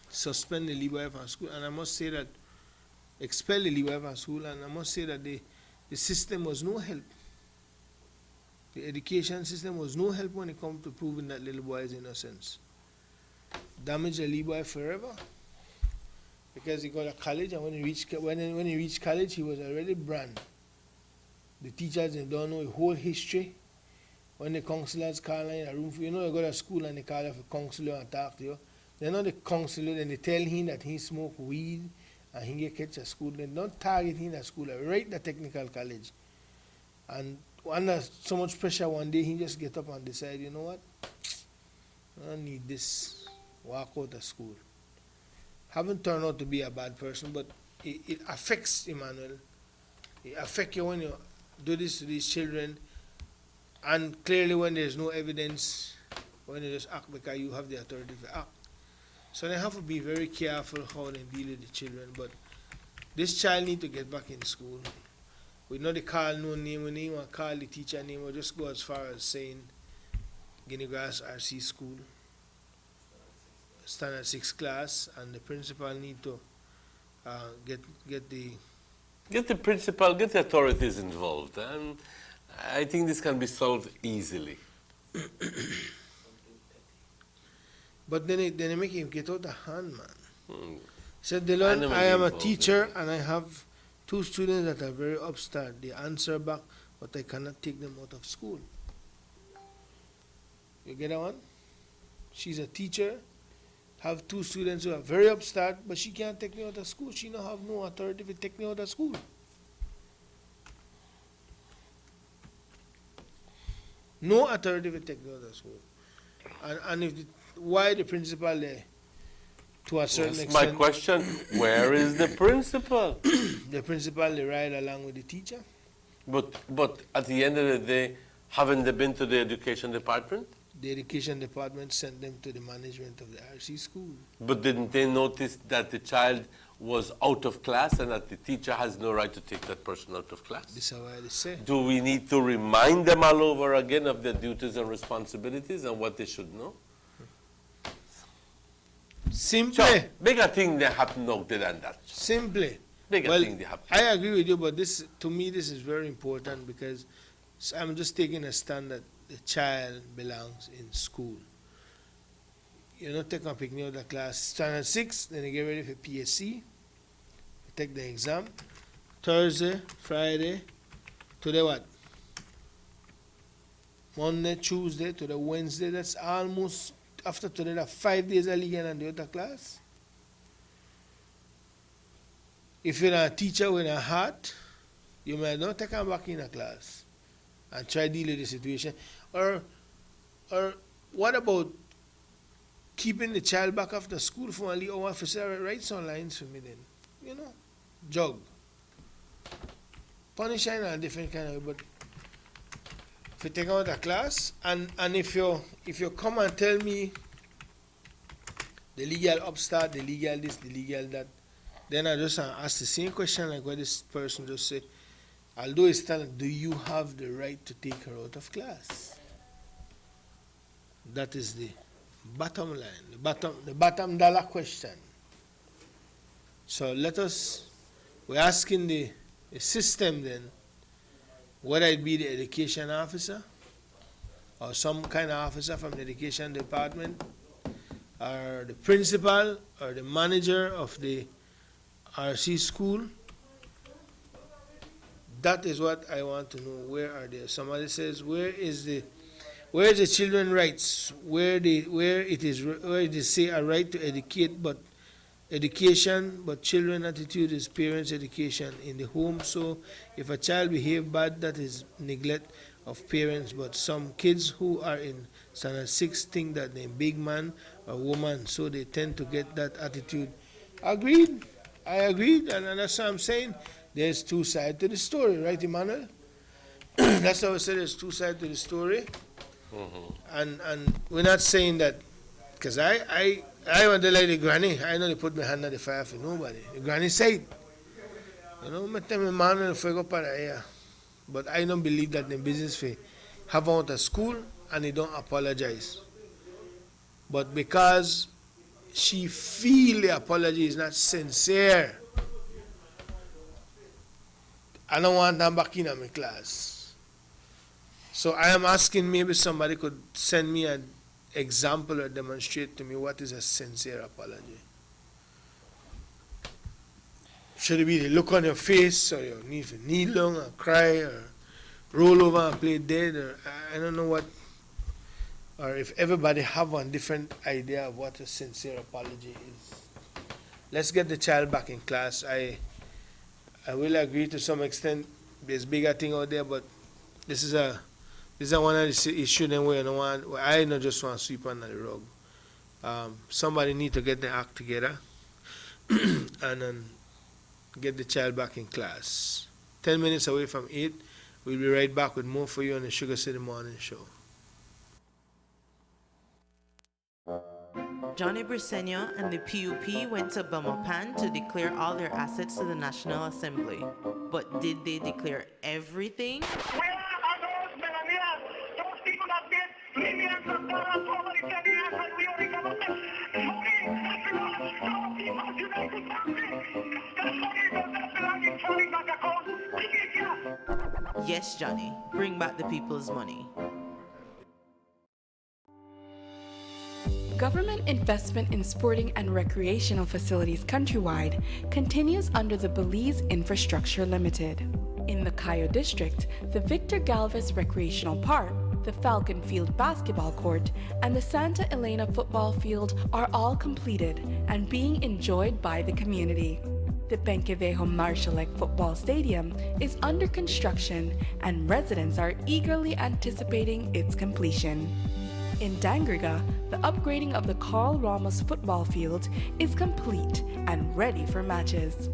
Suspend the Levi from school. And I must say that, expel the Levi from school. And I must say that the system was no help. The education system was no help when it comes to proving that little boy's innocence. Damage the Levi forever. Because he got to college, and when he reached college, he was already brand. The teachers, they don't know the whole history. When the counselors call in a room for you, know, you go to school and they call you for counselor and talk to you. They know the counselor, then they tell him that he smoke weed and he get catch at school. They don't target him at school, right the technical college. And under so much pressure one day, he just get up and decide, you know what? I don't need this. Walk out of school. Haven't turned out to be a bad person, but it affects Emmanuel It affects you when you do this to these children, and clearly when there's no evidence, when you just act because you have the authority to act. So they have to be very careful how they deal with the children. But this child need to get back in school. We know they call no name, we need to call the teacher name, or just go as far as saying Guinea Grass RC School, standard 6 class, and the principal need to get the principal, get the authorities involved, and I think this can be solved easily. But then they make him get out of hand, man. Said, Delon, I am a teacher and I have 2 students that are very upstart. They answer back, but I cannot take them out of school. You get that one? She's a teacher, have 2 students who are very upstart, but she can't take me out of school. She don't have no authority to take me out of school. No authority to take me out of school. And if why the principal there? To a certain That's extent. my question. Where is the principal? The principal, they ride along with the teacher. But at the end of the day, haven't they been to the education department? The education department sent them to the management of the RC school. But didn't they notice that the child was out of class and that the teacher has no right to take that person out of class? This is why they say. Do we need to remind them all over again of their duties and responsibilities and what they should know? Simply. So, bigger thing that happened now than that. Simply. Bigger Well, thing that happened. I agree with you, but this, to me, this is very important because I'm just taking a stand that the child belongs in school. You know, take a picnic out of the class, standard 6, then you get ready for PSC, take the exam, Thursday, Friday, to the what? Monday, Tuesday, to the Wednesday, that's almost, after today, that's 5 days of legal and the other class. If you're a teacher with a heart, you might not take them back in a class and try to deal with the situation. Or what about keeping the child back after school for only our officer writes some lines for me then? You know, jog. Punish in a different kind of way, but if you take out a class and if you come and tell me the legal upstart, the legal this, the legal that, then I just ask the same question like what this person just said. Although it's telling, do you have the right to take her out of class? That is the bottom line, the bottom dollar question. So we're asking the system then, whether it be the education officer or some kind of officer from the education department or the principal or the manager of the RC school. That is what I want to know. Where are they? Somebody says, where is the children rights? Where it is say a right to educate, but education, but children attitude is parents' education in the home. So if a child behave bad, that is neglect of parents. But some kids who are in standard 6 think that they're big man or woman, so they tend to get that attitude. Agreed. I agreed, and that's what I'm saying. There's 2 sides to the story, right, Emmanuel? That's how I said there's 2 sides to the story. And we're not saying that, because I want to like the granny. I know they put my hand on the fire for nobody. The granny said, you know, I tell my man and go para here. But I don't believe that the business for have out of school and they don't apologize. But because she feel the apology is not sincere, I don't want them back in my class. So I am asking maybe somebody could send me an example or demonstrate to me what is a sincere apology. Should it be the look on your face, or you need to kneel down and cry, or roll over and play dead, or I don't know what, or if everybody have one different idea of what a sincere apology is. Let's get the child back in class. I will agree to some extent. There's bigger thing out there, but this is one of the issues that we don't want. I don't just want to sweep under the rug. Somebody need to get the act together and get the child back in class. 10 minutes away from 8. We'll be right back with more for you on the Sugar City Morning Show. Johnny Briseño and the PUP went to Belmopan to declare all their assets to the National Assembly. But did they declare everything? Where are those millionaires? Those people that did millions of dollars over the 10 years when we were in government. Money that belongs to our people's united family. That money does not belong in foreign bank accounts. Bring it here. Yes, Johnny. Bring back the people's money. Government investment in sporting and recreational facilities countrywide continues under the Belize Infrastructure Limited. In the Cayo District, the Victor Galvez Recreational Park, the Falcon Field basketball court, and the Santa Elena football field are all completed and being enjoyed by the community. The Benquevejo Marshallek Football Stadium is under construction and residents are eagerly anticipating its completion. In Dangriga, the upgrading of the Carl Ramos football field is complete and ready for matches,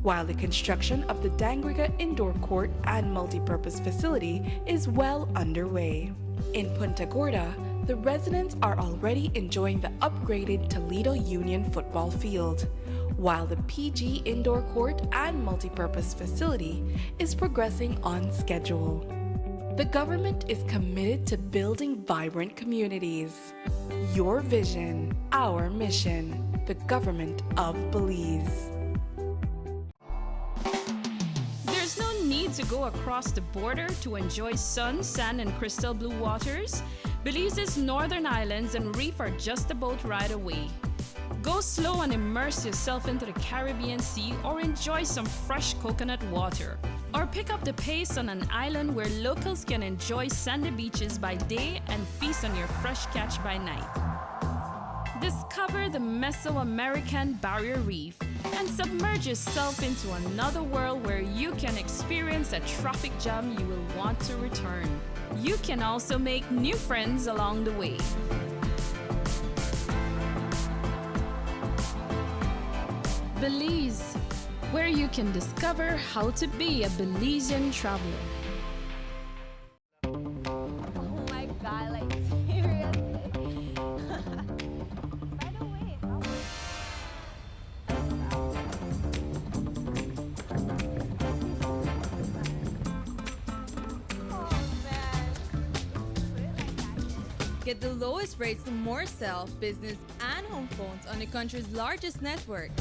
while the construction of the Dangriga indoor court and multipurpose facility is well underway. In Punta Gorda, the residents are already enjoying the upgraded Toledo Union football field, while the PG indoor court and multipurpose facility is progressing on schedule. The government is committed to building vibrant communities. Your vision, our mission, the government of Belize. There's no need to go across the border to enjoy sun, sand, and crystal blue waters. Belize's northern islands and reef are just a boat ride away. Go slow and immerse yourself into the Caribbean Sea or enjoy some fresh coconut water. Or pick up the pace on an island where locals can enjoy sandy beaches by day and feast on your fresh catch by night. Discover the Mesoamerican Barrier Reef and submerge yourself into another world where you can experience a traffic jam you will want to return. You can also make new friends along the way. Belize, where you can discover how to be a Belizean traveler. Oh my god, like seriously. By the way, Get the lowest rates to more cell, business, and home phones on the country's largest network.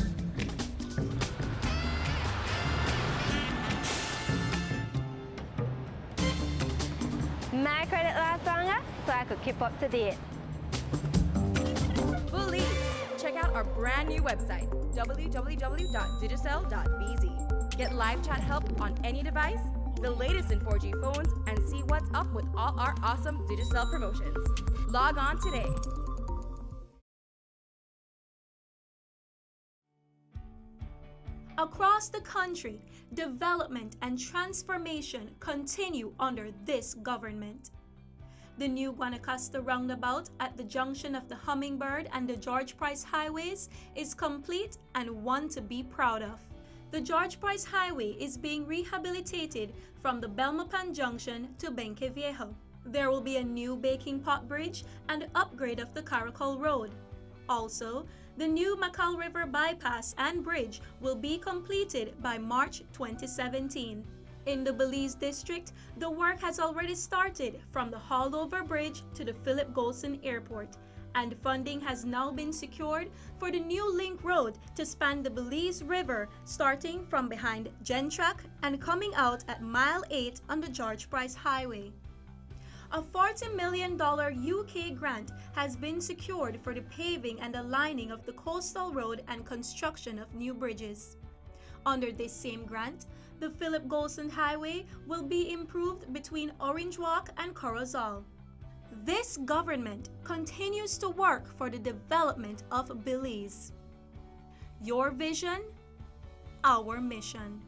My credit lasts longer, so I could keep up to date. Belize. Check out our brand new website, www.digicel.bz. Get live chat help on any device, the latest in 4G phones, and see what's up with all our awesome Digicel promotions. Log on today. Across the country, development and transformation continue under this government. The new Guanacaste roundabout at the junction of the Hummingbird and the George Price highways is complete and one to be proud of. The George Price Highway is being rehabilitated from the Belmopan Junction to Benquevejo. There will be a new baking pot bridge and upgrade of the Caracol Road. Also, the new Macal River bypass and bridge will be completed by March 2017. In the Belize district, the work has already started from the Hallover Bridge to the Philip Golson Airport, and funding has now been secured for the new link road to span the Belize River starting from behind Gentrack and coming out at Mile 8 on the George Price Highway. A $40 million UK grant has been secured for the paving and aligning of the coastal road and construction of new bridges. Under this same grant, the Philip Golson Highway will be improved between Orange Walk and Corozal. This government continues to work for the development of Belize. Your vision, our mission.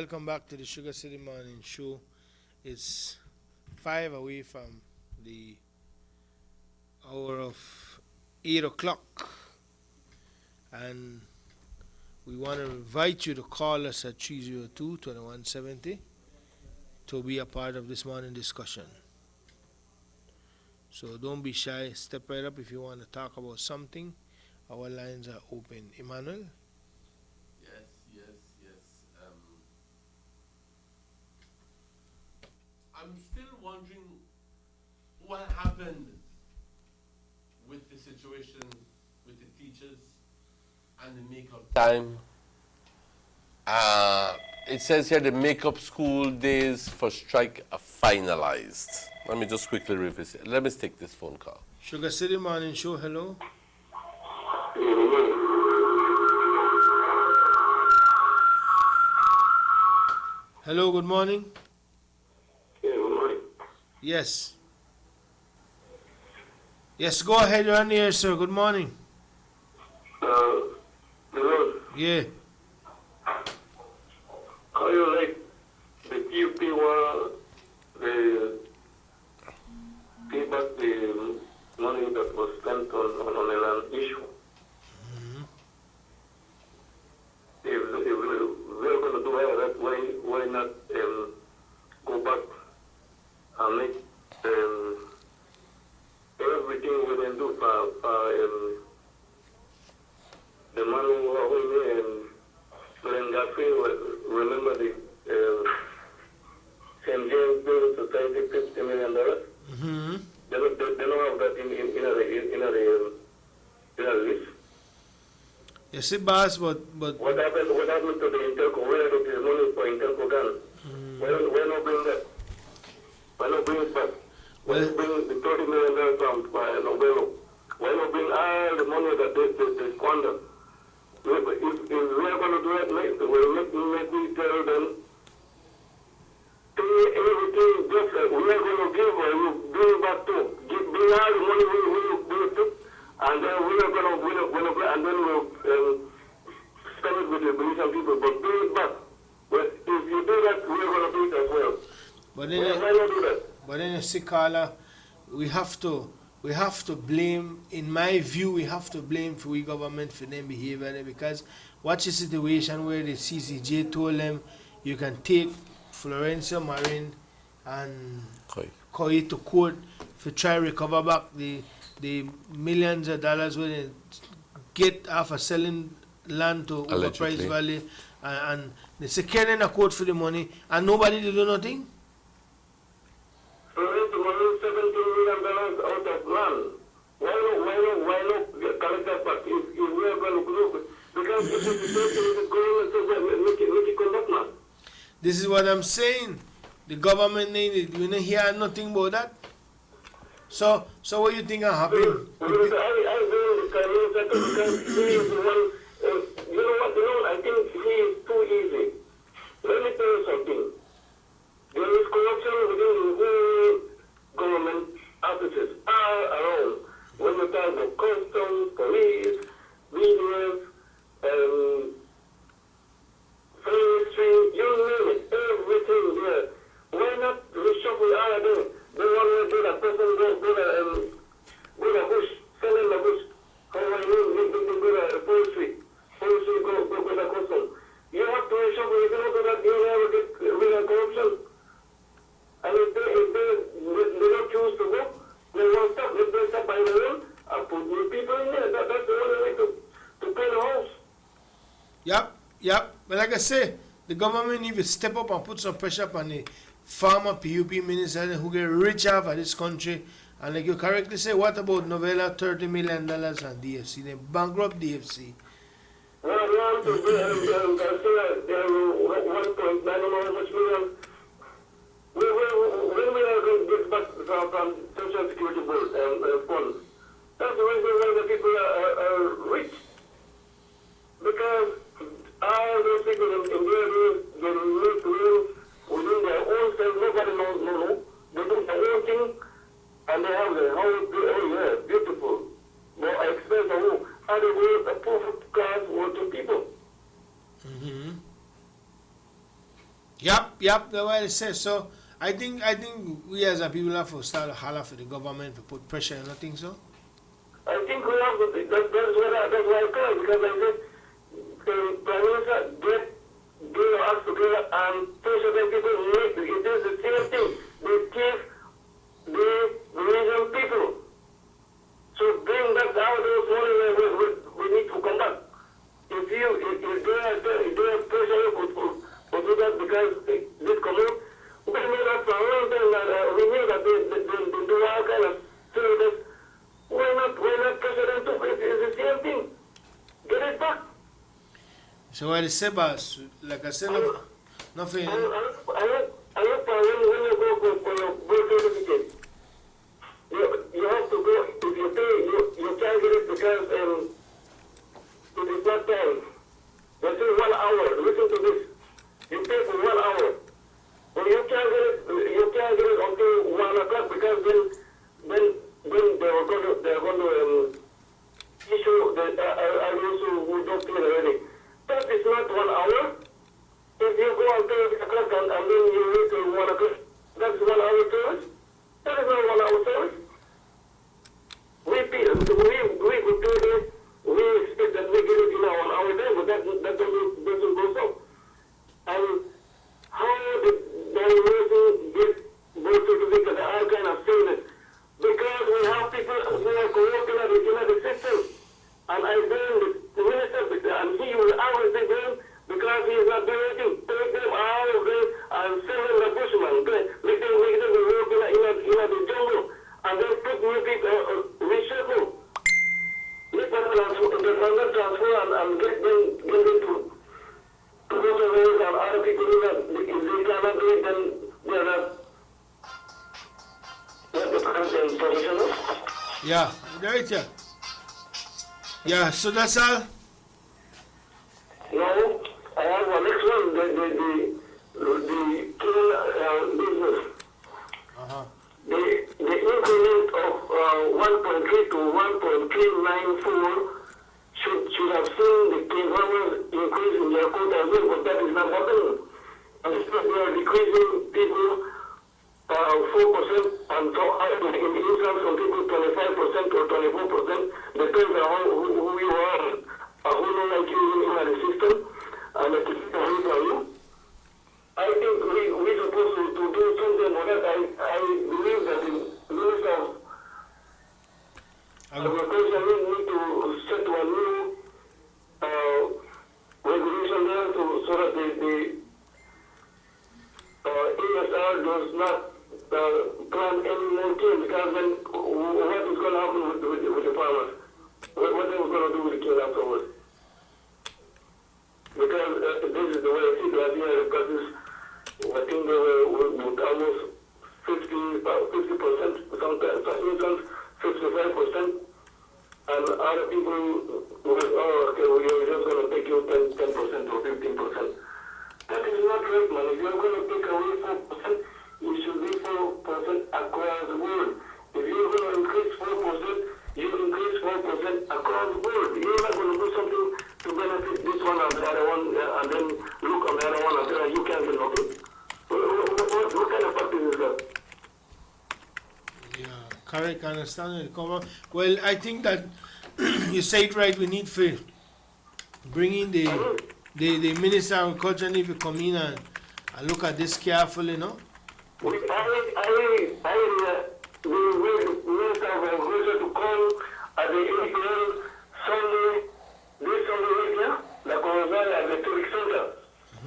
Welcome back to the Sugar City Morning Show. It's 5 away from the hour of 8 o'clock. And we want to invite you to call us at 302-2170 to be a part of this morning discussion. So don't be shy. Step right up if you want to talk about something. Our lines are open. Emmanuel? Yes. I'm still wondering what happened with the situation with the teachers and the makeup time. It says here the makeup school days for strike are finalized. Let me just quickly revisit. Let me take this phone call. Sugar City Morning Show, hello. Hello, good morning. Yeah, good morning. Yes. Yes, go ahead, you're on the air, sir. Good morning. Hello. Yeah. How you like the PUP were the pay back the money that was spent on a land issue? If we're going to do that, why not go back and make everything we can do for the money we and remember the St. James Building Society $50 million? Mm-hmm. They don't have that in a list. Yes, it boss, but what happened to the Interco? Where did the money for Interco gone? Why not bring that? Why not bring it back? Why not bring the $30 million from Nobelo? Why not bring all the money that they squander? If we are going to do it next, we'll make me tell them, pay everything just like we are going to give, or you bring back to. Bring all the money we took, and then we are going to, and then we'll spend it with the Belizean people, but bring it back. But if you do that, we are going to do it as well. But why not do that? But then you see, Carla, we have to blame, in my view, we have to blame for we government for their behavior, because watch the situation where the CCJ told them you can take Florencia Marin and Koi to court to try to recover back the millions of dollars when they get after selling land to overpriced value, and they say carrying in a court for the money and nobody did do nothing. So it's $17 million out of land. Why not collect that back if we are going to do it? Because if the situation is going to make it conduct now. This is what I'm saying. The government needed, you know, hear nothing about that. So what you think will happen? I agree with the Carlos because he is the one, you know what, I think he is too easy. Let me tell you something. There is corruption within the whole government offices all around. When you talk about customs, police, BDS, forestry, you name it, everything there. Why not reshuffle all of them? They want to do that person go to bush, sell in the bush. How I mean, they go to forestry, go to customs. You have to reshuffle. If you don't do that, you never get rid of corruption. And if they don't choose to go, they won't stop. If they stop by the road, I'll put new people in there. That's the only way to pay the house. Yep. But like I say, the government need to step up and put some pressure upon the former PUP minister who get rich out of this country. And like you correctly say, what about Novella $30 million on DFC? They bankrupt DFC. Well, I want to say 1.9 million. When we are going to get back from Social Security Board funds, that's the reason why the people are rich. Because all those people in their lives, they live within their own self. Nobody knows, no. They do their own thing, and they have the house, beautiful. More expensive home. And they will a perfect class working people. Mm-hmm. Yep, that's what it says. So I think we as a people have to start to holler for the government to put pressure. You don't think so? I think we have to. That's why I called, because I said the Prime Minister get your act together and pressure them people. It is the same thing. They give the regional people. So bring back all those money we need to come back. If they are pressure you for do that, because this community, we know that for a long time that we knew that they do all kind of services. Why not pressure them to? It's the same thing. Get it back. So what it said, boss, like I said, nothing. I look for when you go for your birth certificate. You have to go, if you pay, you can't get it because it is not time. They say 1 hour. Listen to this. You pay for 1 hour. But you can't get it until 1 o'clock, because then they're going to issue the also who don't pay already. That is not 1 hour. If you go until 8 o'clock and then you wait till 1 o'clock, that's 1 hour service. That is not 1 hour service. We could do this. We expect that we get it in our 1 hour time, but that doesn't go so. And how did the person get birth certificate? All kind of things. Because we have people who are corrupting the system. And I blame the minister, and he will always be blamed because he is not doing anything. Take them all of them and send them the bushman. Make them work in the jungle. And then put new people, reshuffle. Let them transfer and get them to go to those and other people do that. If they cannot do it, then they are not professionals. Yeah, right, yeah. Yeah, so that's all. No, I have one next one, the killing business. The increment of 1.3 to 1.394 should have seen the farmers increase in their quota as well, but that is not happening. Instead, they are decreasing people 4%, and so in instance, some people 25% or 24%, depends on who you are, who don't like you in the system, and the system is on you. I think we're supposed to do something for that. I believe that the Minister of Agriculture need to set a new regulation there so that the ASR does not plant any more cane, because then what is going to happen with the farmers? What are we going to do with the cane afterwards? Because this is the way I see it last year, because I think they were with almost 50%, sometimes, for instance, 55%, and other people were, okay, we're just going to take you 10% or 15%. That is not right, man. If you're going to take away 4%, it should be 4% across the board. If you're going to increase 4%, you increase 4% across the board. You're not going to do something to benefit this one and the other one, and then look on the other one and say, you can't get nothing. What kind of practice is that? Yeah, correct, understand it. Well, I think that you say it right. We need to bring in the Minister of Agriculture need to come in and look at this carefully, no? I the Minister of Agriculture to come at the APL this Sunday here, like at the Civic Center.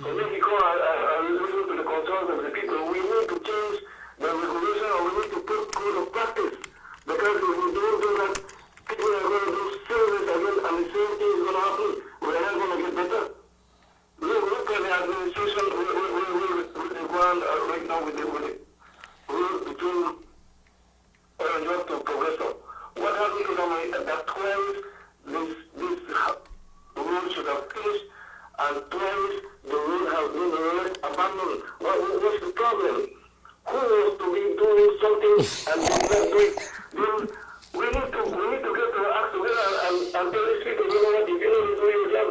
So then he come and listen to the concerns of the people. We need to change the regulation, or we need to put code of practice. Because if we don't do that, people are going to do service again, and the same thing is going to happen. We're not going to get better. Look at the administration with the ground right now with the rules between Orange to Progresso. What happened to them? That twice this rule should have finished, and twice the rule has been abandoned. What's the problem? Who wants to be doing something and they not do it? We need to get our acts together and tell these people, you know what, if you don't do your job,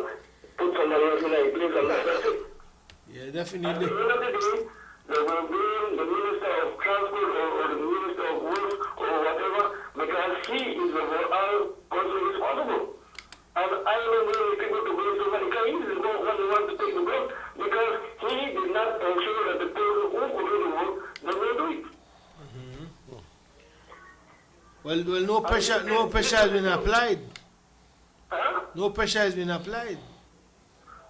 put somebody else in place, and that's it. Yeah, definitely. At the end of the day, they will blame the Minister of Transport or the Minister of Works or whatever, because he is the all person responsible. And I don't know if people to blame somebody, because he is the one who wants to take the blame, because he did not ensure that the person who could do the work, they will do it. Well, no pressure has been applied. Huh? No pressure has been applied.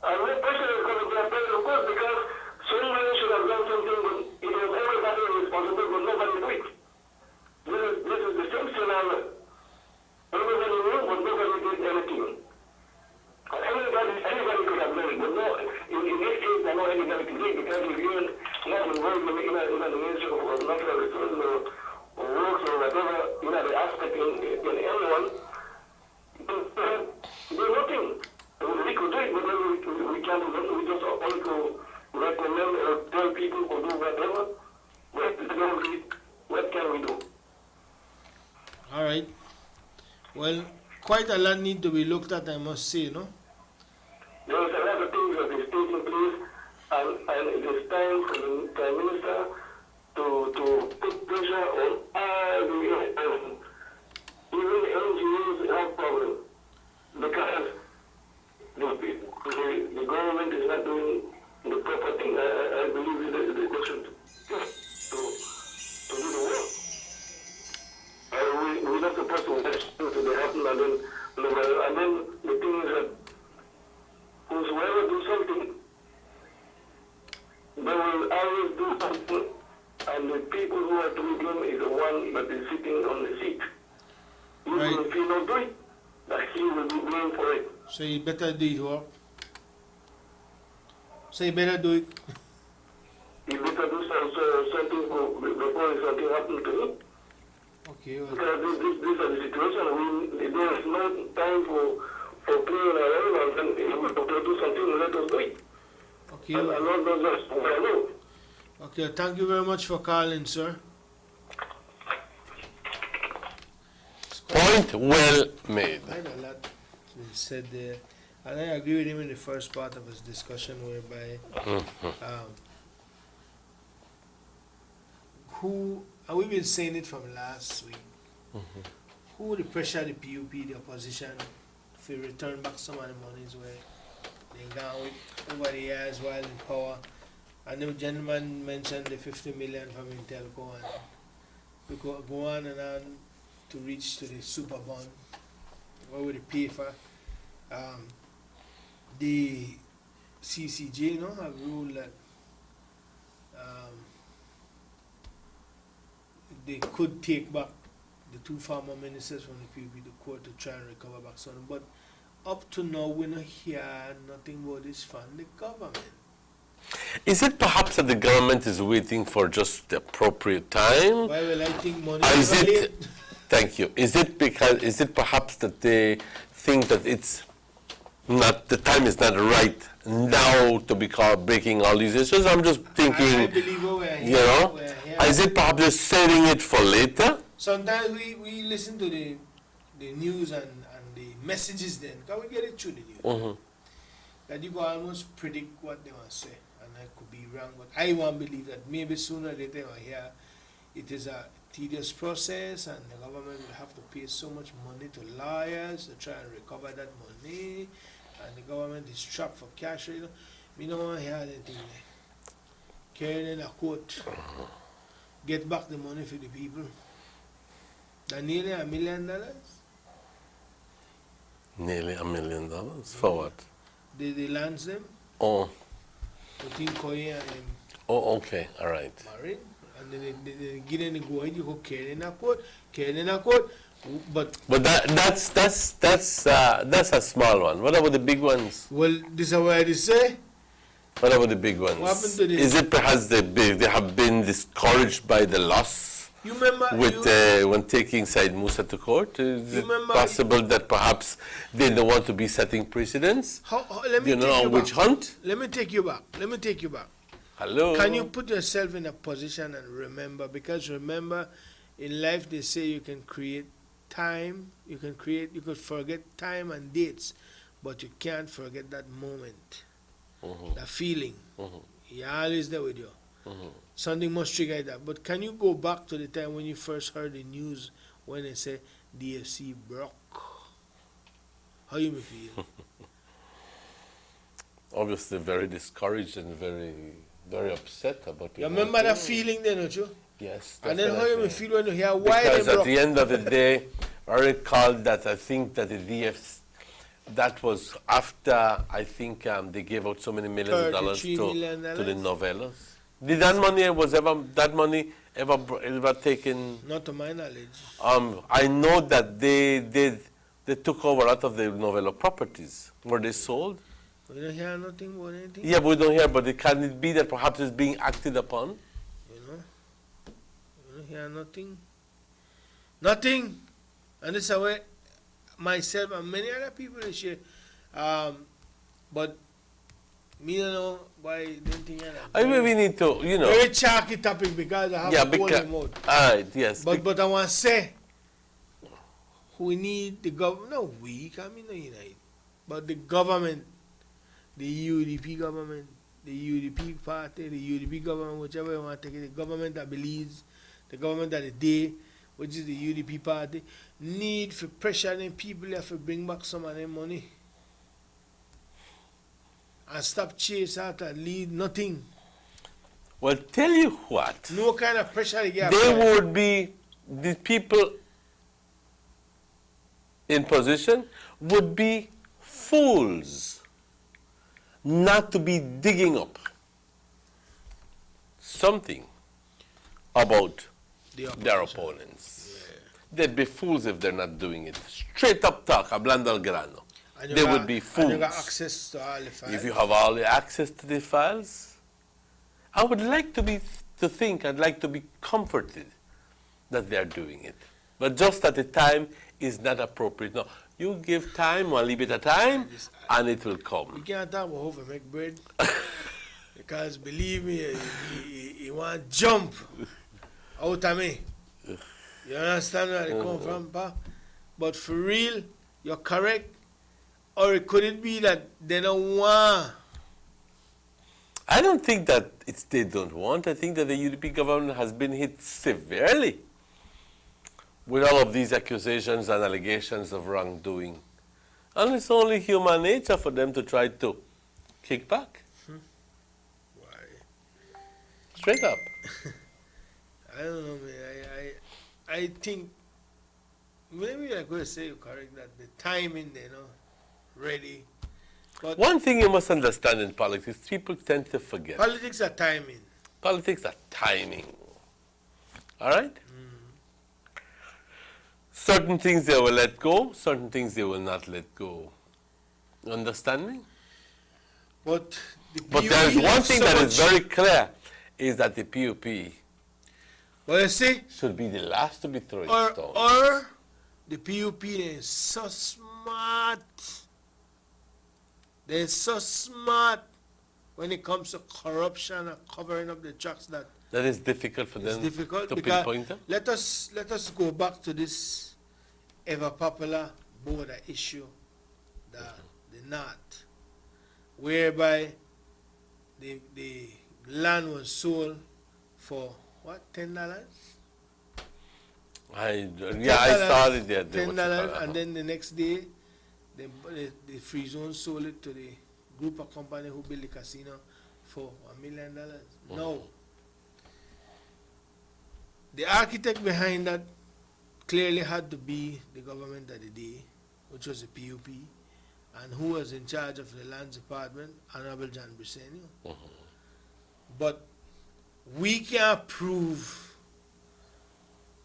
And no pressure is going to be applied, of course, because somebody should have done something, but it was everybody responsible, but nobody do it. This is the same scenario. Everybody knew, but nobody did anything. Anybody could have done it, but no, in this case, I know anybody can do it, because if you're not involved in the Ministry of Natural Resources or Works or whatever, the aspect in anyone, do nothing. We could do it, but then we can't do nothing. We just only to recommend or tell people to do whatever. What can we do? All right. Well, quite a lot need to be looked at, I must say, no? There is a lot of things that is taking place, and it is time for the Prime Minister to put pressure on all the even the NGOs have problems, because the government is not doing the proper thing. I believe they should to do the work. We're not supposed to let it happen, and then the thing is that whosoever do something, they will always do something, and the people who are to be blamed is the one that is sitting on the seat. Even if he don't do it, that he will be blamed for it. So you better do it, work. So you better do it. You better do something before something happens to him. Okay. Well. Because this is the situation. There is no time for playing around, and if we have to do something, let us do it. Okay. And not just what I know. Okay, thank you very much for calling, sir. Point well made. Quite a lot been said there. And I agree with him in the first part of his discussion, whereby and we've been saying it from last week, who would pressure the PUP, the opposition, to return back some of the monies where they gone with over the years while in power. And the gentleman mentioned the 50 million from Intelco, and we go on and on to reach to the super bond. What would it pay for? The CCJ, have ruled that they could take back the two former ministers from the PUP to court to try and recover back something. But up to now, we don't hear nothing about this from the government. Is it perhaps that the government is waiting for just the appropriate time? Why will I think money is it? Thank you. Is it perhaps that they think that it's not, the time is not right now to be breaking all these issues? I'm just thinking, I believe we're here, is it perhaps just saving it for later? Sometimes we listen to the news and the messages then, because we get it through the news. That you can almost predict what they want to say, and I could be wrong, but I want to believe that maybe sooner or later here it is a tedious process, and the government will have to pay so much money to lawyers to try and recover that money, and the government is trapped for cash. We don't want to hear anything there. Carrying in a court, get back the money for the people. That nearly $1 million. Nearly $1 million for what? They lands them. Oh. Putting Koi and him. Oh, okay, all right. Married, and then they get in the go ahead. You go carry in a court, but that's a small one. What about the big ones? Well, this is what I say. What about the big ones? What happened to this? Is it perhaps they have been discouraged by the loss? You remember when taking Said Musa to court? Is it possible that perhaps they don't want to be setting precedents? Let me on which hunt? Let me take you back. Hello. Can you put yourself in a position and remember? Because remember, in life they say you can create time, you could forget time and dates, but you can't forget that moment, that feeling. He always there with you. Something must trigger that. But can you go back to the time when you first heard the news when they said DFC broke? How you may feel? Obviously very discouraged and very, very upset about it. You remember that feeling then, don't you? Yes. And then how you may feel when you hear why because they at broke? the end of the day, I recall that I think that the DFC, that was after, I think they gave out so many millions of dollars $33 million? to the novellas. Did that money ever taken? Not to my knowledge. I know that they took over a lot of the novella properties. Were they sold? We don't hear nothing about anything. Yeah, but we don't hear. But can it be that perhaps it's being acted upon? You know, we don't hear nothing. Nothing. And this is why myself and many other people this year. But me don't know why they don't think that. I mean, we need to, you know. Very chalky topic because I have to hold them out. Yes. But I want to say, we need the government, no we, can we not unite, but the government, the UDP government, the UDP party, the UDP government, whichever you want to take it, the government that believes, the government that the day, which is the UDP party, need for pressure them people have to bring back some of their money. And stop chase out and lead nothing. Well, tell you what. No kind of pressure they get. They would be, the people in position would be fools not to be digging up something about their opponents. They'd be fools if they're not doing it. Straight up talk, hablando al grano. They would be fools. And you got access to all the files. If you have all the access to the files, I would like I'd like to be comforted that they're doing it. But just at the time is not appropriate. No, you give time, one little bit of time, and it will come. You can't talk about how to make bread. Because believe me, he want to jump out of me. You understand where they come from, Pa? But for real, you're correct. Or could it be that they don't want? I don't think that it's they don't want. I think that the UDP government has been hit severely with all of these accusations and allegations of wrongdoing. And it's only human nature for them to try to kick back. Why? Straight up. I don't know, man. I think maybe I could say you're correct that the timing, ready. But one thing you must understand in politics, people tend to forget. Politics are timing. Politics are timing. All right? Certain things they will let go, certain things they will not let go. You understand me? But there is one thing that is very clear, is that the PUP should be the last to be throwing stones. Or the PUP is so smart. They're so smart when it comes to corruption and covering up the tracks that is difficult for them to pinpoint them. Let us go back to this ever popular border issue, the North, whereby the land was sold for what, $10? I saw it there. $10, and then the next day the free zone sold it to the group of company who built the casino for $1 million. No. The architect behind that clearly had to be the government of the day, which was the PUP, and who was in charge of the lands department, Honorable John Briceño. But we can't prove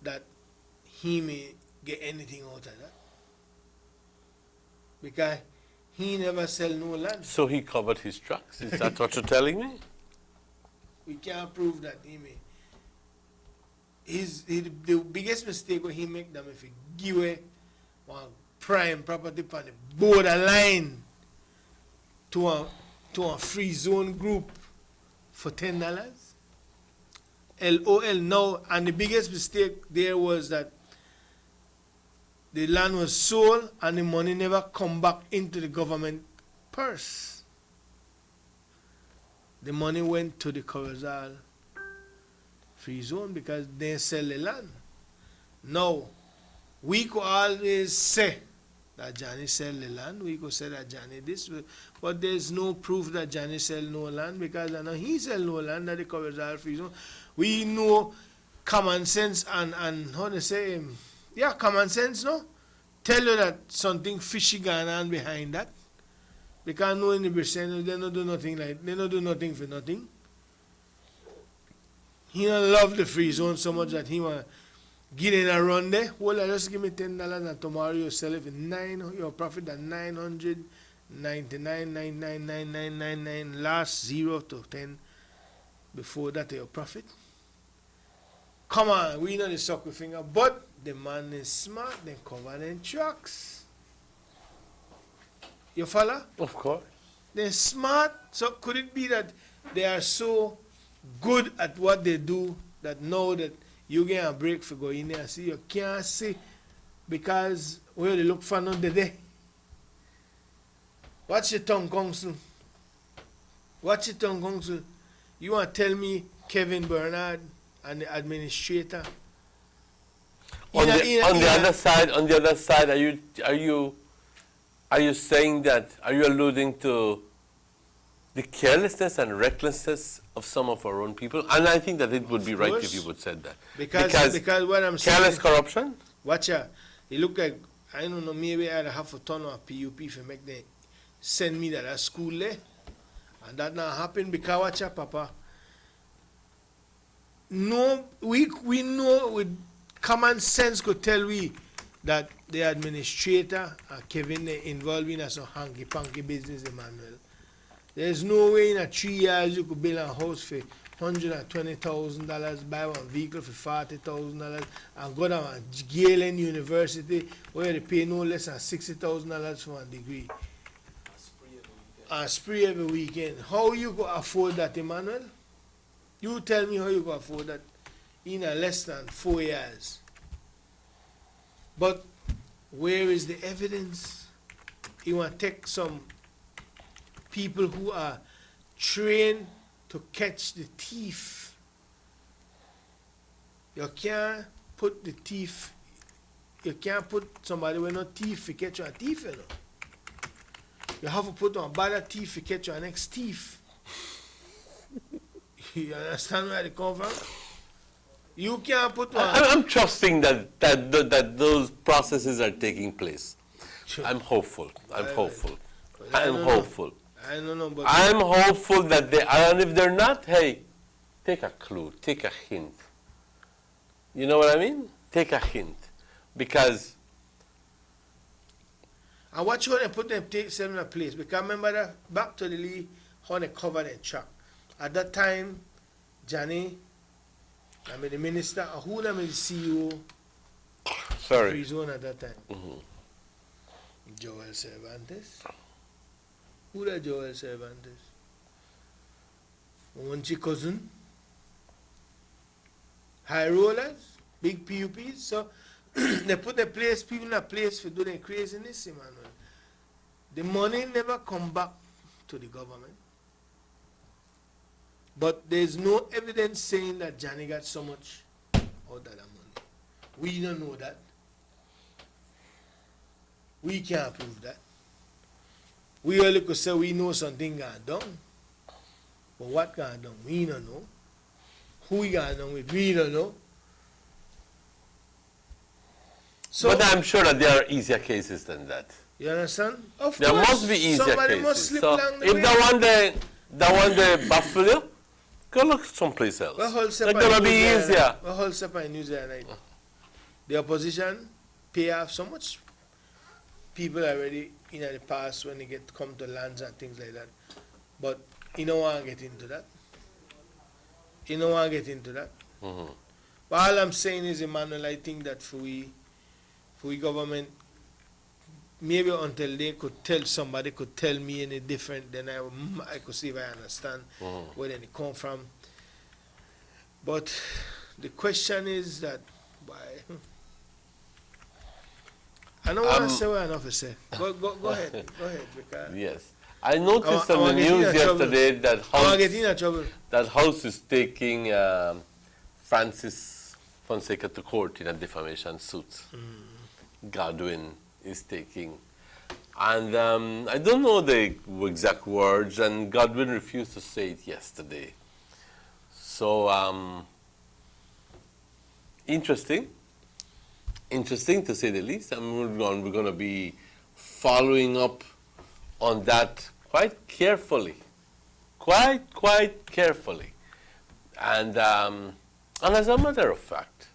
that he may get anything out of that, because he never sell no land. So he covered his tracks. Is that what you're telling me? We can't prove that he may. The biggest mistake when he make them if he give away one prime property on the borderline to a free zone group for $10. LOL now, and the biggest mistake there was that the land was sold and the money never come back into the government purse. the money went to the Corozal free zone because they sell the land. Now, we could always say that Johnny sell the land. We could say that Johnny this, but there's no proof that Johnny sell no land because I know he sell no land at the Corozal free zone. We know common sense and how to say, common sense, no? Tell you that something fishy going on behind that. Because no in the percent, they don't do nothing for nothing. He don't love the free zone so much that he want get in a run there. Well, just give me $10 and tomorrow you sell it for your profit at 999.999999 last 0 to 10 before that your profit. Come on, we know the suck with finger, but the man is smart, they cover them trucks. You follow? Of course. They're smart, so could it be that they are so good at what they do that now that you get a break for going in there and see, you can't see because where they look for another day. Watch your tongue, Council. Watch your tongue, Council. You want to tell me Kevin Bernard and the administrator? On the other side, are you saying that? Are you alluding to the carelessness and recklessness of some of our own people? And I think that it would be right if you would say that. Because what I'm saying, careless corruption. Watch out. It look like I don't know. Maybe I'd have a ton of PUP for make them send me that at school there, and that not happen because watch out, Papa. No, we know with common sense could tell we that the administrator Kevin involved in some hanky-panky business, Emmanuel. There's no way in 3 years you could build a house for $120,000, buy one vehicle for $40,000, and go down to Galen University where they pay no less than $60,000 for a degree. And spree every weekend. How you could afford that, Emmanuel? You tell me how you could afford that in less than 4 years. But where is the evidence? You want to take some people who are trained to catch the thief. You can't put the thief, you can't put somebody with no thief to catch a thief, you know. You have to put on a bad thief to catch your next thief. You understand where they come from? You can't put one. I'm trusting that those processes are taking place. I'm hopeful. I'm hopeful. I don't know, but I'm hopeful that they are, and if they're not, hey, take a clue, take a hint. You know what I mean? Take a hint. Because... And watch how they put them in a place. Because remember that, back to the league, how they cover their track. At that time, Johnny, I mean the minister, who I mean the CEO, Free Zone at that time. Mm-hmm. Joel Cervantes. Who that Joel Cervantes? One cousin. High rollers, big PUPs. So they put the place, people in a place for doing craziness, Emmanuel. The money never come back to the government. But there's no evidence saying that Johnny got so much out of that money. We don't know that. We can't prove that. We only could say we know something got done. But what got done, we don't know. Who we got done with, we don't know. So, but I'm sure that there are easier cases than that. You understand? Of there course. Must be easier Somebody cases. Must slip so along the if way. the one they Buffalo, go look someplace else. It's gonna be easier. The whole Seppa in New Zealand. The opposition pay off so much. People already in the past when they come to lands and things like that. But you don't want to get into that. You don't want to get into that. Mm-hmm. But all I'm saying is, Emmanuel, I think that for we government, maybe until they could tell somebody could tell me any different, then I could see if I understand where they come from. But the question is that why? I don't want to say what enough to say. Go ahead. Go ahead. Because yes. I noticed on the news yesterday that House is taking Francis Fonseca to court in a defamation suit. Godwin is taking. And I don't know the exact words, and Godwin refused to say it yesterday. So, interesting to say the least. And we're going to be following up on that quite carefully. Quite carefully. And as a matter of fact,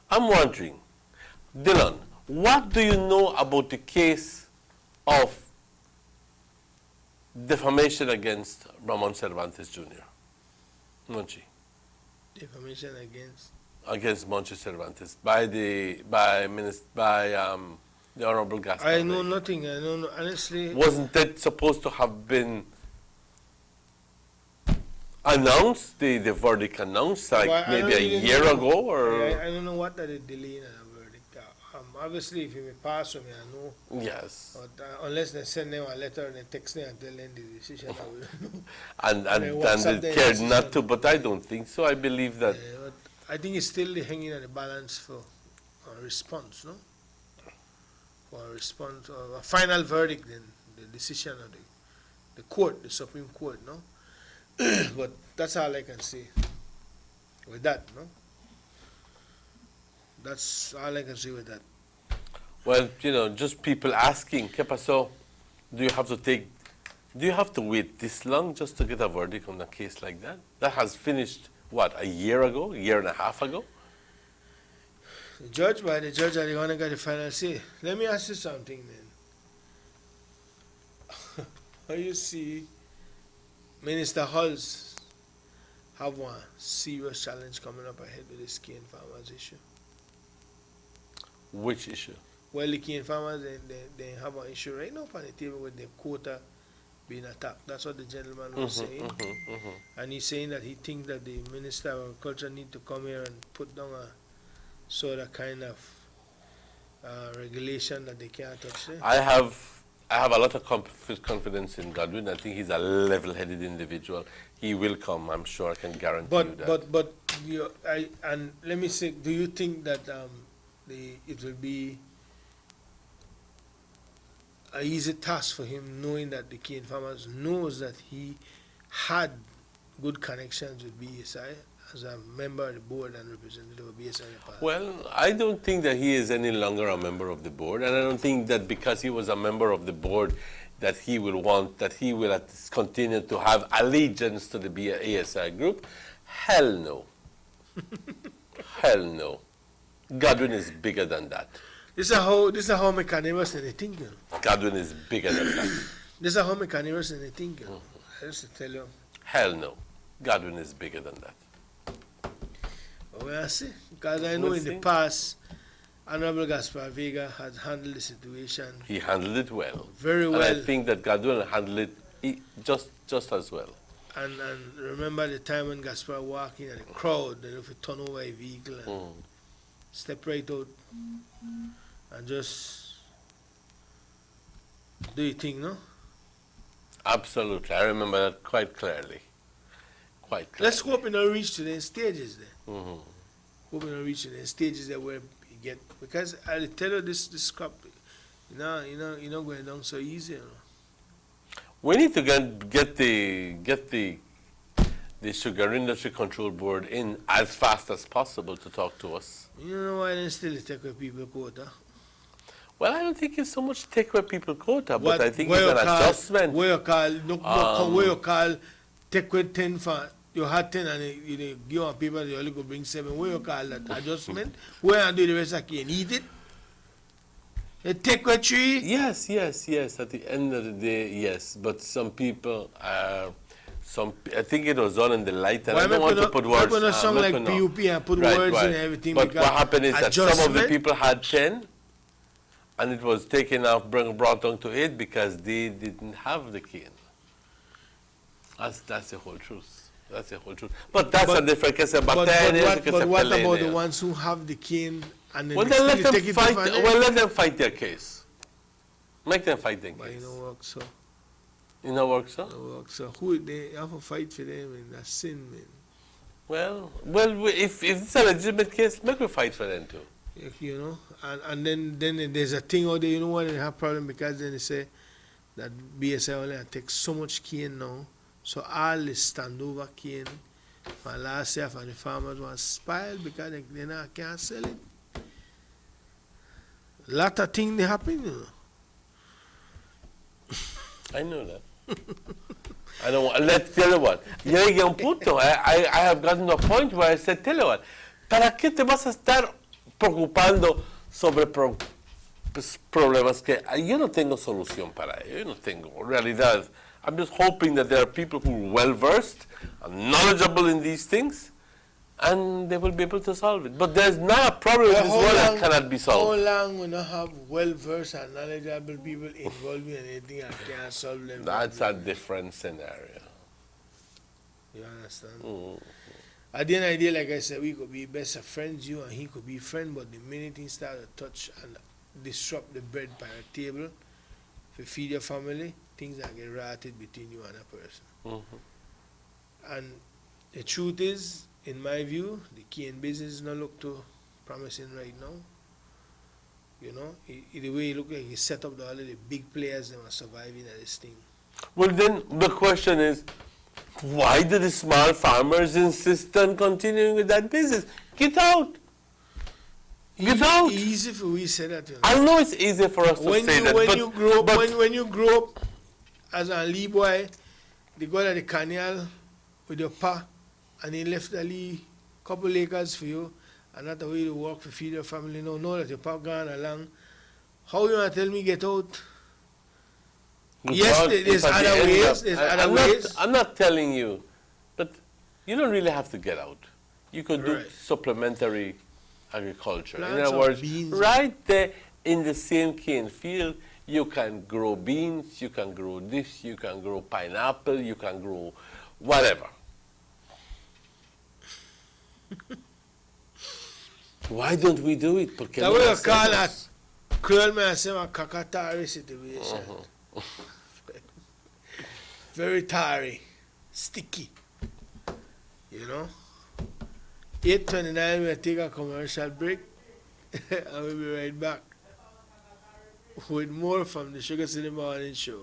I'm wondering, Dylan, what do you know about the case of defamation against Ramon Cervantes Jr.? Monchi. Defamation against Monchi Cervantes by the Honorable Gaspar. I know nothing. I know honestly. Wasn't that supposed to have been announced? The verdict announced like maybe a year ago, or I don't know what that is delaying a verdict. Obviously, if you may pass from me, I know. Yes. But, unless they send them a letter and they text them and tell them the decision, I will know. and they cared not to, but I don't think so. I believe that. But I think it's still hanging on the balance for a response, no? For a response, or a final verdict, then the decision of the court, the Supreme Court, no? But that's all I can say with that, no? That's all I can say with that. Well, just people asking, ¿Qué pasó? Do you have to wait this long just to get a verdict on a case like that? That has finished, what, a year ago, a year and a half ago? The judge are the one who got the final say. Let me ask you something then. How you see Minister Hulls have one serious challenge coming up ahead with this cane farmers issue? Which issue? Well, the cane farmers, they have an issue right now on the table with the quota being attacked. That's what the gentleman was saying. And he's saying that he thinks that the Minister of Agriculture need to come here and put down a sort of kind of regulation that they can't touch there. I have a lot of confidence in Godwin. I think he's a level-headed individual. He will come, I'm sure. I can guarantee you that. But and let me say, do you think that it will be an easy task for him, knowing that the cane farmers knows that he had good connections with BSI as a member of the board and representative of BSI in the past? Well, I don't think that he is any longer a member of the board, and I don't think that because he was a member of the board that he will continue to have allegiance to the BSI group. Hell no. Hell no. Godwin is bigger than that. This is how mechanics and they think. Godwin is bigger than that. This is how mechanics and they think. I just tell you. Hell no. Godwin is bigger than that. Well, I see. Because I know in the past, Honorable Gaspar Vega has handled the situation. He handled it well. Very well. And I think that Godwin handled it just as well. And remember the time when Gaspar walked in at the crowd, they have to turn over a vehicle and step right out and just do your thing, no? Absolutely. I remember that quite clearly. Let's hope we don't reach to the stages there. Hope we don't reach to the stages that where you get, because I tell you this crop, you know going down so easy. We need to get the Sugar Industry Control Board in as fast as possible to talk to us. You know why they still take away people quota? Well, I don't think it's so much take away people quota, but I think it's an adjustment. Where you call take away 10 for you had 10 and you give on people you only go bring 7. Where you call that adjustment? Where and do the rest of can eat it? They take away 3? Yes. At the end of the day, yes. But some people I think it was done in the light, and I don't want to put words. I'm going to sound like PUP and put words and everything. But what happened is that some of the people had 10, and it was taken off, brought down to 8 because they didn't have the cane. That's the whole truth. That's the whole truth. But that's a different case. But what about the ones who have the cane and then let them fight? Well, let them fight their case. Make them fight their case. But it don't work so. In a work, so? So who they have to fight for them, and that's sin, man. Well, if it's a legitimate case, make we fight for them too. You know, and then there's a thing out there, you know what, they have problem because then they say that BSI only takes so much cane now, so all the standover cane from last year from the farmers was spoiled because they now can't sell it. Lot of things they happen, you know. I know that. I don't want, let's tell you what. Llegué a un punto. I have gotten to a point where I said, tell you what, ¿para qué te vas a estar preocupando sobre problemas que yo no tengo solución para ello? Yo no tengo realidad. I'm just hoping that there are people who are well versed and knowledgeable in these things, and they will be able to solve it. But there's not a problem in this world that cannot be solved. How long we not have well-versed and knowledgeable people involved in anything and can't solve them? That's a different scenario. You understand? At the end of the day, like I said, we could be best of friends, you and he could be friends, but the minute things start to touch and disrupt the bread by the table, if you feed your family, things are get rotted between you and a person. And the truth is, in my view, the cane business is not look too promising right now. You know, the way it look like he set up all the big players that are surviving at this thing. Well, then the question is, why do the small farmers insist on continuing with that business? Get out. Get out. Easy for we say that. You know. I know it's easy for us to say that. When you grow up as a Lee boy, they go to the canal with your pa, and he left a couple acres for you, and that's the way to work to feed your family. No, know that your pa gone along. How you want to tell me get out? Yes, there's other ways. I'm not telling you, but you don't really have to get out. You could do supplementary agriculture. In other words, right there in the same cane field, you can grow beans, you can grow this, you can grow pineapple, you can grow whatever. Why don't we do it? Porque that way you call that cruel man say a kakatari situation. Very tarry, sticky. You know? 8:29, we'll take a commercial break and we'll be right back with more from the Sugar City Morning Show.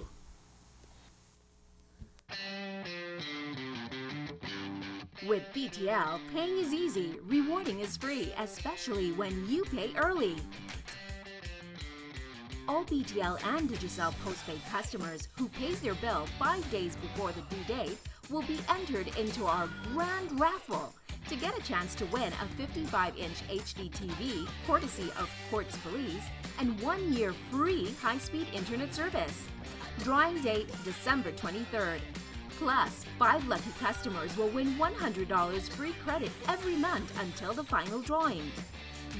With BTL, paying is easy, rewarding is free, especially when you pay early. All BTL and Digicel postpaid customers who pay their bill 5 days before the due date will be entered into our grand raffle to get a chance to win a 55-inch HD TV, courtesy of Quartz Belize, and 1 year free high-speed internet service. Drawing date December 23rd. Plus, 5 lucky customers will win $100 free credit every month until the final drawing.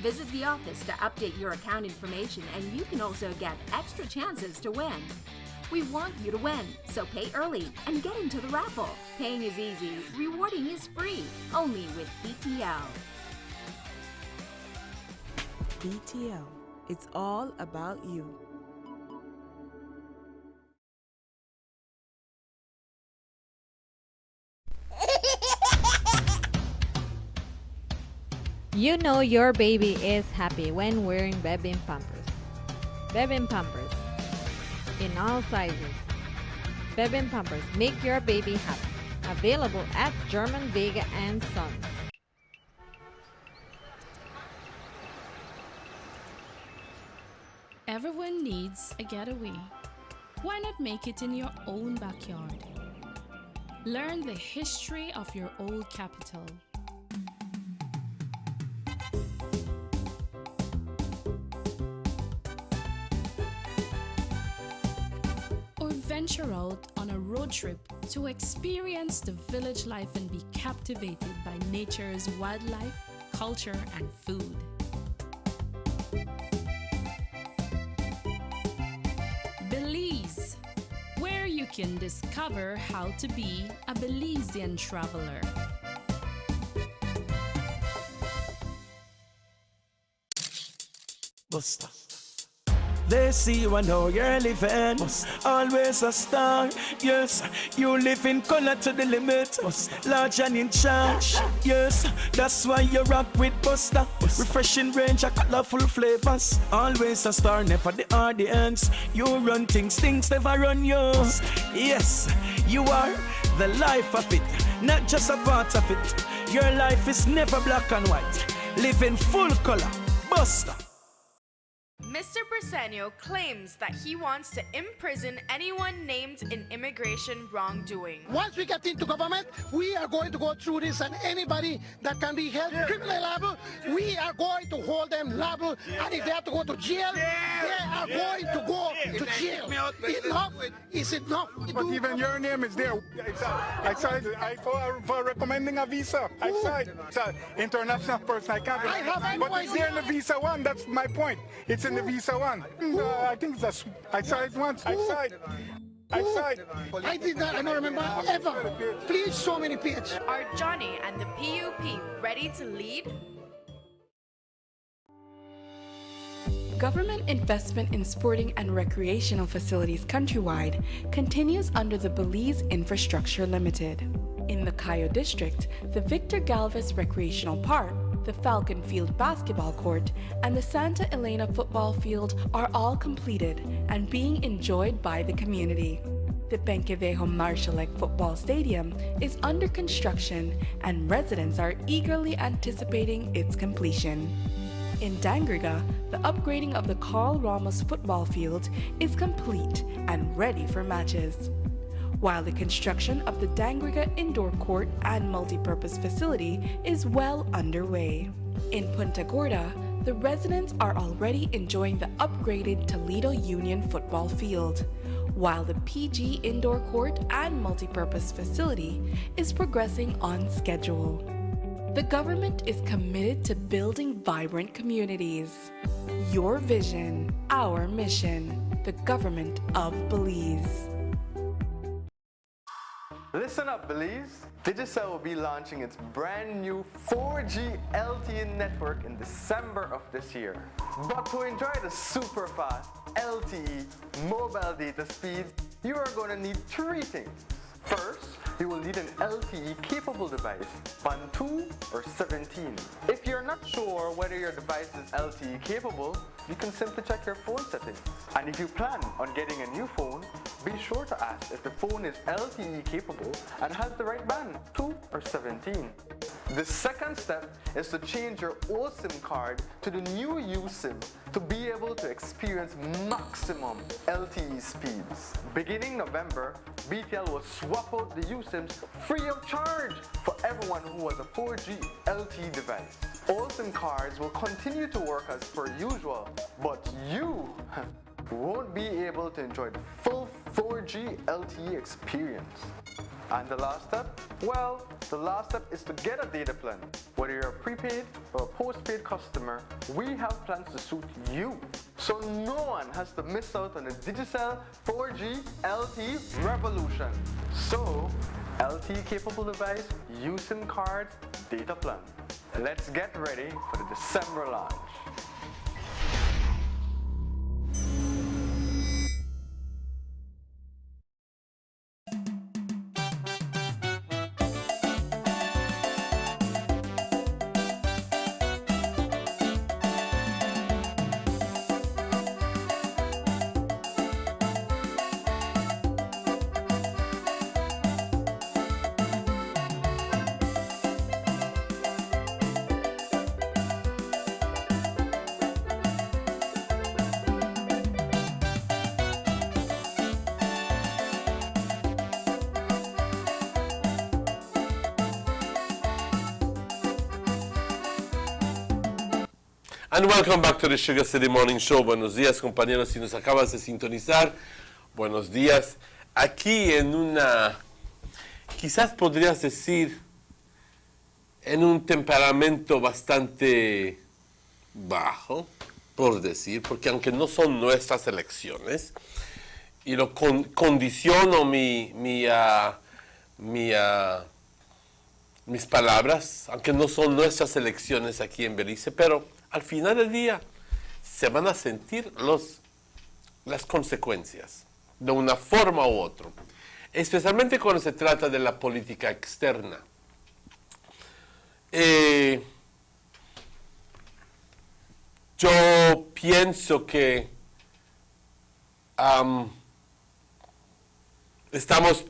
Visit the office to update your account information, and you can also get extra chances to win. We want you to win, so pay early and get into the raffle. Paying is easy, rewarding is free, only with BTL. BTL, it's all about you. You know your baby is happy when wearing baby pampers. Baby pampers in all sizes. Baby pampers make your baby happy. Available at German Vega and Sons. Everyone needs a getaway. Why not make it in your own backyard? Learn the history of your old capital. Or venture out on a road trip to experience the village life and be captivated by nature's wildlife, culture, and food. Belize, where you can discover how to be a Belizean traveler. Buster. They see you and how you're living. Always a star, yes. You live in color to the limit. Large and in charge, yes. That's why you rock with Buster. Refreshing range of colorful flavors. Always a star, never the audience. You run things never run you. Yes, you are the life of it, not just a part of it. Your life is never black and white. Live in full color. Buster. Mr. Briseño claims that he wants to imprison anyone named in immigration wrongdoing. Once we get into government, we are going to go through this, and anybody that can be held criminally liable, we are going to hold them liable, and if they have to go to jail, they are going to go to jail. Enough is enough. But even your name is there. I saw it. For recommending a visa. I saw it. It's an international person. I can't. But it's there in the visa one. That's my point. It's in the visa one. I think that's. I saw it once. I saw it. I did not. I don't remember ever. Please show me the page. Are Johnny and the PUP ready to lead? Government investment in sporting and recreational facilities countrywide continues under the Belize Infrastructure Limited. In the Cayo District, the Victor Galvez Recreational Park, the Falcon Field basketball court, and the Santa Elena football field are all completed and being enjoyed by the community. The Benquevejo Marshallek Football Stadium is under construction and residents are eagerly anticipating its completion. In Dangriga, the upgrading of the Carl Ramos football field is complete and ready for matches, while the construction of the Dangriga indoor court and multipurpose facility is well underway. In Punta Gorda, the residents are already enjoying the upgraded Toledo Union football field, while the PG indoor court and multipurpose facility is progressing on schedule. The government is committed to building vibrant communities. Your vision, our mission, the government of Belize. Listen up, Belize. Digicel will be launching its brand new 4G LTE network in December of this year. But to enjoy the super fast LTE mobile data speeds, you are going to need three things. First, you will need an LTE capable device, Band 2 or 17. If you're not sure whether your device is LTE capable, you can simply check your phone settings. And if you plan on getting a new phone, be sure to ask if the phone is LTE capable and has the right band, 2 or 17. The second step is to change your old SIM card to the new USIM to be able to experience maximum LTE speeds. Beginning November, BTL will swap out the USIMs free of charge for everyone who has a 4G LTE device. All SIM cards will continue to work as per usual, but you won't be able to enjoy the full 4G LTE experience. And the last step? Well, the last step is to get a data plan. Whether you're a prepaid or a postpaid customer, we have plans to suit you. So no one has to miss out on the Digicel 4G LTE revolution. So, LTE capable device, USIM cards, data plan. Let's get ready for the December launch. And welcome back to the Sugar City Morning Show. Buenos días, compañeros. Si nos acabas de sintonizar, buenos días. Aquí en una, quizás podrías decir, en un temperamento bastante bajo, por decir, porque aunque no son nuestras elecciones, y lo condiciono mis palabras, aunque no son nuestras elecciones aquí en Belice, pero al final del día se van a sentir los las consecuencias, de una forma u otra, especialmente cuando se trata de la política externa. Yo pienso que estamos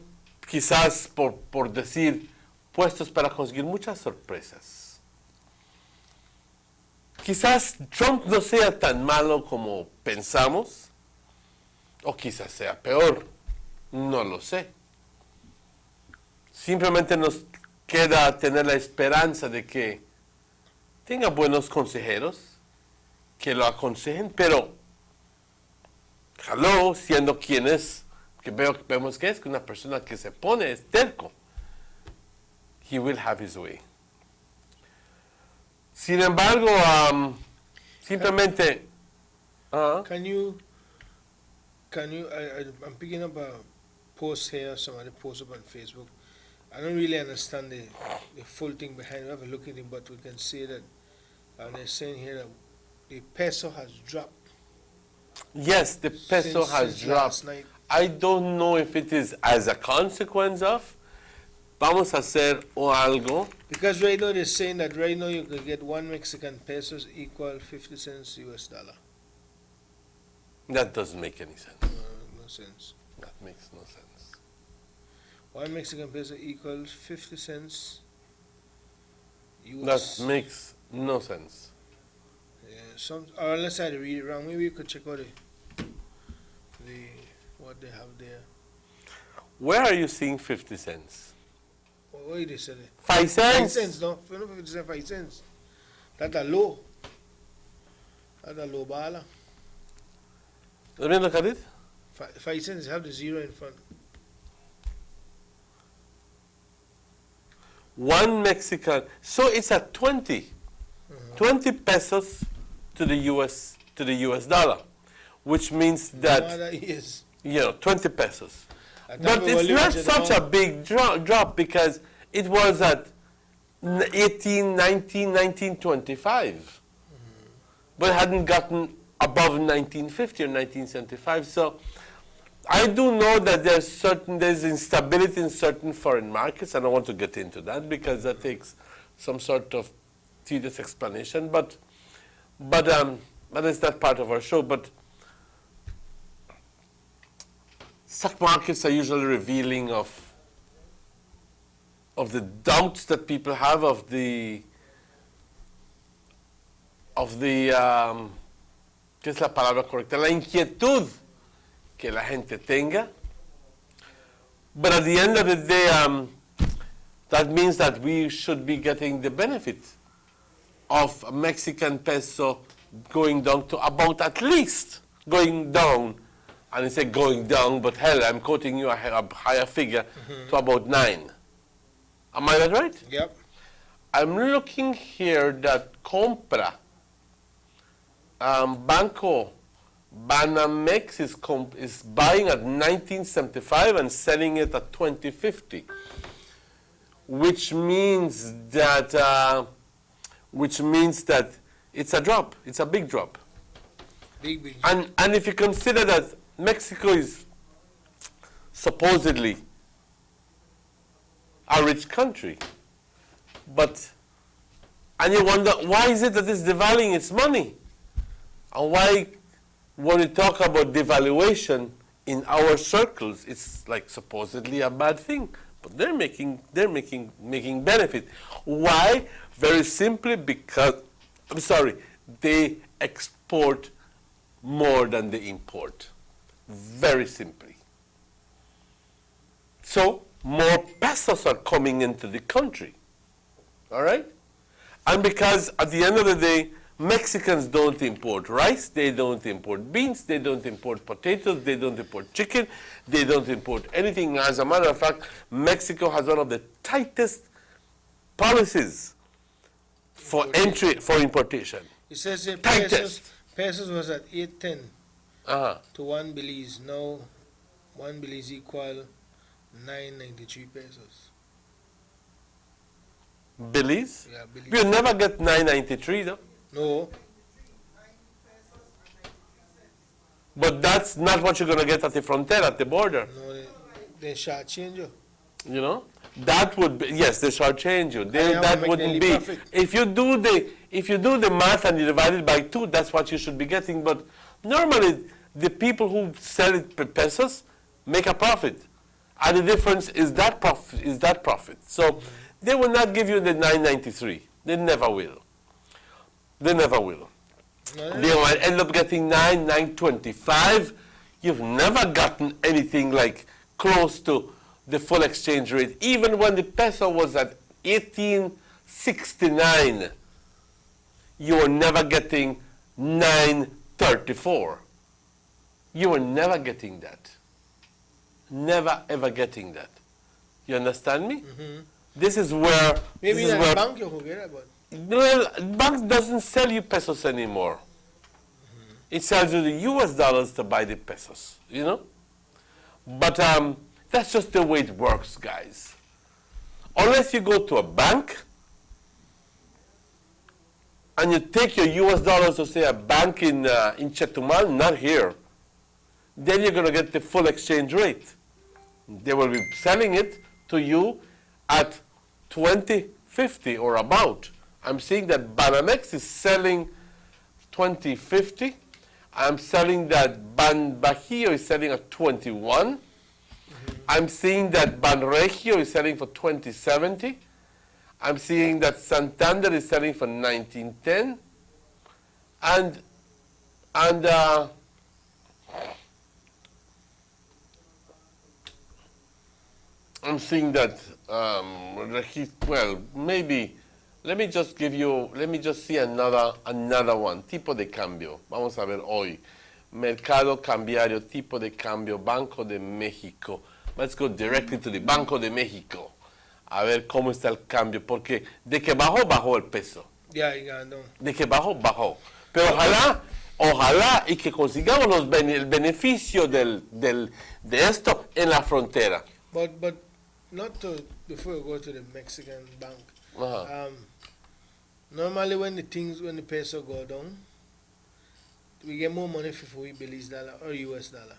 quizás, por decir, puestos para conseguir muchas sorpresas. Quizás Trump no sea tan malo como pensamos, o quizás sea peor, no lo sé. Simplemente nos queda tener la esperanza de que tenga buenos consejeros, que lo aconsejen, pero siendo quien es, que vemos que es una persona que se pone, es terco. He will have his way. Sin embargo, simplemente... I'm picking up a post here, somebody posted up on Facebook. I don't really understand the full thing behind it. We have a look at it, but we can see that they're saying here that the peso has dropped. Yes, the peso has dropped. I don't know if it is as a consequence of. Vamos a hacer algo. Because right now they're saying that right now you can get 1 Mexican pesos equal 50 cents US dollar. That doesn't make any sense. No sense. That makes no sense. 1 Mexican peso equals 50 cents US. That makes no sense. Yeah, or unless I read it wrong, maybe you could check out what they have there. Where are you seeing 50 cents? What did they say? 5 cents? 5 cents, no. 5 cents. That's a low. That's a low bala. Let me look at it. 5 cents, have the zero in front. 1 Mexican. So it's at 20. 20 pesos to the US dollar, which means that, 20 pesos. But it's not such a big drop because it was at 1925, but it hadn't gotten above 1950 or 1975. So I do know that there's instability in certain foreign markets. I don't want to get into that because that takes some sort of tedious explanation. But it's not part of our show. But stock markets are usually revealing of the doubts that people have of the ¿qué es la palabra correcta? La inquietud que la gente tenga. But at the end of the day, that means that we should be getting the benefit of a Mexican peso going down to about at least going down. And it's going down, but hell, I'm quoting you a higher figure to about 9. Am I that right? Yep. I'm looking here that Compra, Banco Banamex is buying at 1975 and selling it at 2050, which means that it's a drop. It's a big drop. Big. And if you consider that Mexico is supposedly a rich country, and you wonder why is it that it's devaluing its money, and why when we talk about devaluation in our circles, it's like supposedly a bad thing, but they're making benefit. Why? Very simply because they export more than they import. Very simply. So more pesos are coming into the country. All right? And because at the end of the day, Mexicans don't import rice, they don't import beans, they don't import potatoes, they don't import chicken, they don't import anything. As a matter of fact, Mexico has one of the tightest policies for importation. It says here pesos was at 810 to 1 Belize. Now 1 Belize equal 993 pesos. Belize? Yeah, Belize. You never get 993 though. No. But that's not what you're going to get at the frontier, at the border. No, they shall change you. You know, that would be, yes, they shall change you. That wouldn't be. Profit. If you do the math and you divide it by 2, that's what you should be getting. But normally, the people who sell it per pesos make a profit, and the difference is that profit. So they will not give you the 9.93. They never will. They never will. They will end up getting 9.25. You've never gotten anything like close to the full exchange rate. Even when the peso was at 18.69, you were never getting 9.34. You were never getting that. Never ever getting that. You understand me? This is where. Maybe this is in where, a bank you could get it, but. Well, bank doesn't sell you pesos anymore. It sells you the US dollars to buy the pesos, you know? But that's just the way it works, guys. Unless you go to a bank and you take your US dollars to, say, a bank in Chetumal, not here, then you're going to get the full exchange rate. They will be selling it to you at 20.50 or about. I'm seeing that Banamex is selling 20.50. I'm selling that Ban Bajío is selling at 21. I'm seeing that Banregio is selling for 20.70. I'm seeing that Santander is selling for 19.10. And I'm seeing that, well, maybe, let me just see another one. Tipo de cambio. Vamos a ver hoy. Mercado cambiario, tipo de cambio, Banco de México. Let's go directly to the Banco de México. A ver cómo está el cambio. Porque de que bajó, bajó el peso. Yeah, no. De que bajó, bajó. Pero ojalá y que consigamos el beneficio de esto en la frontera. But not to, before we go to the Mexican bank. Normally when the peso go down, we get more money for we Belize dollar or US dollar.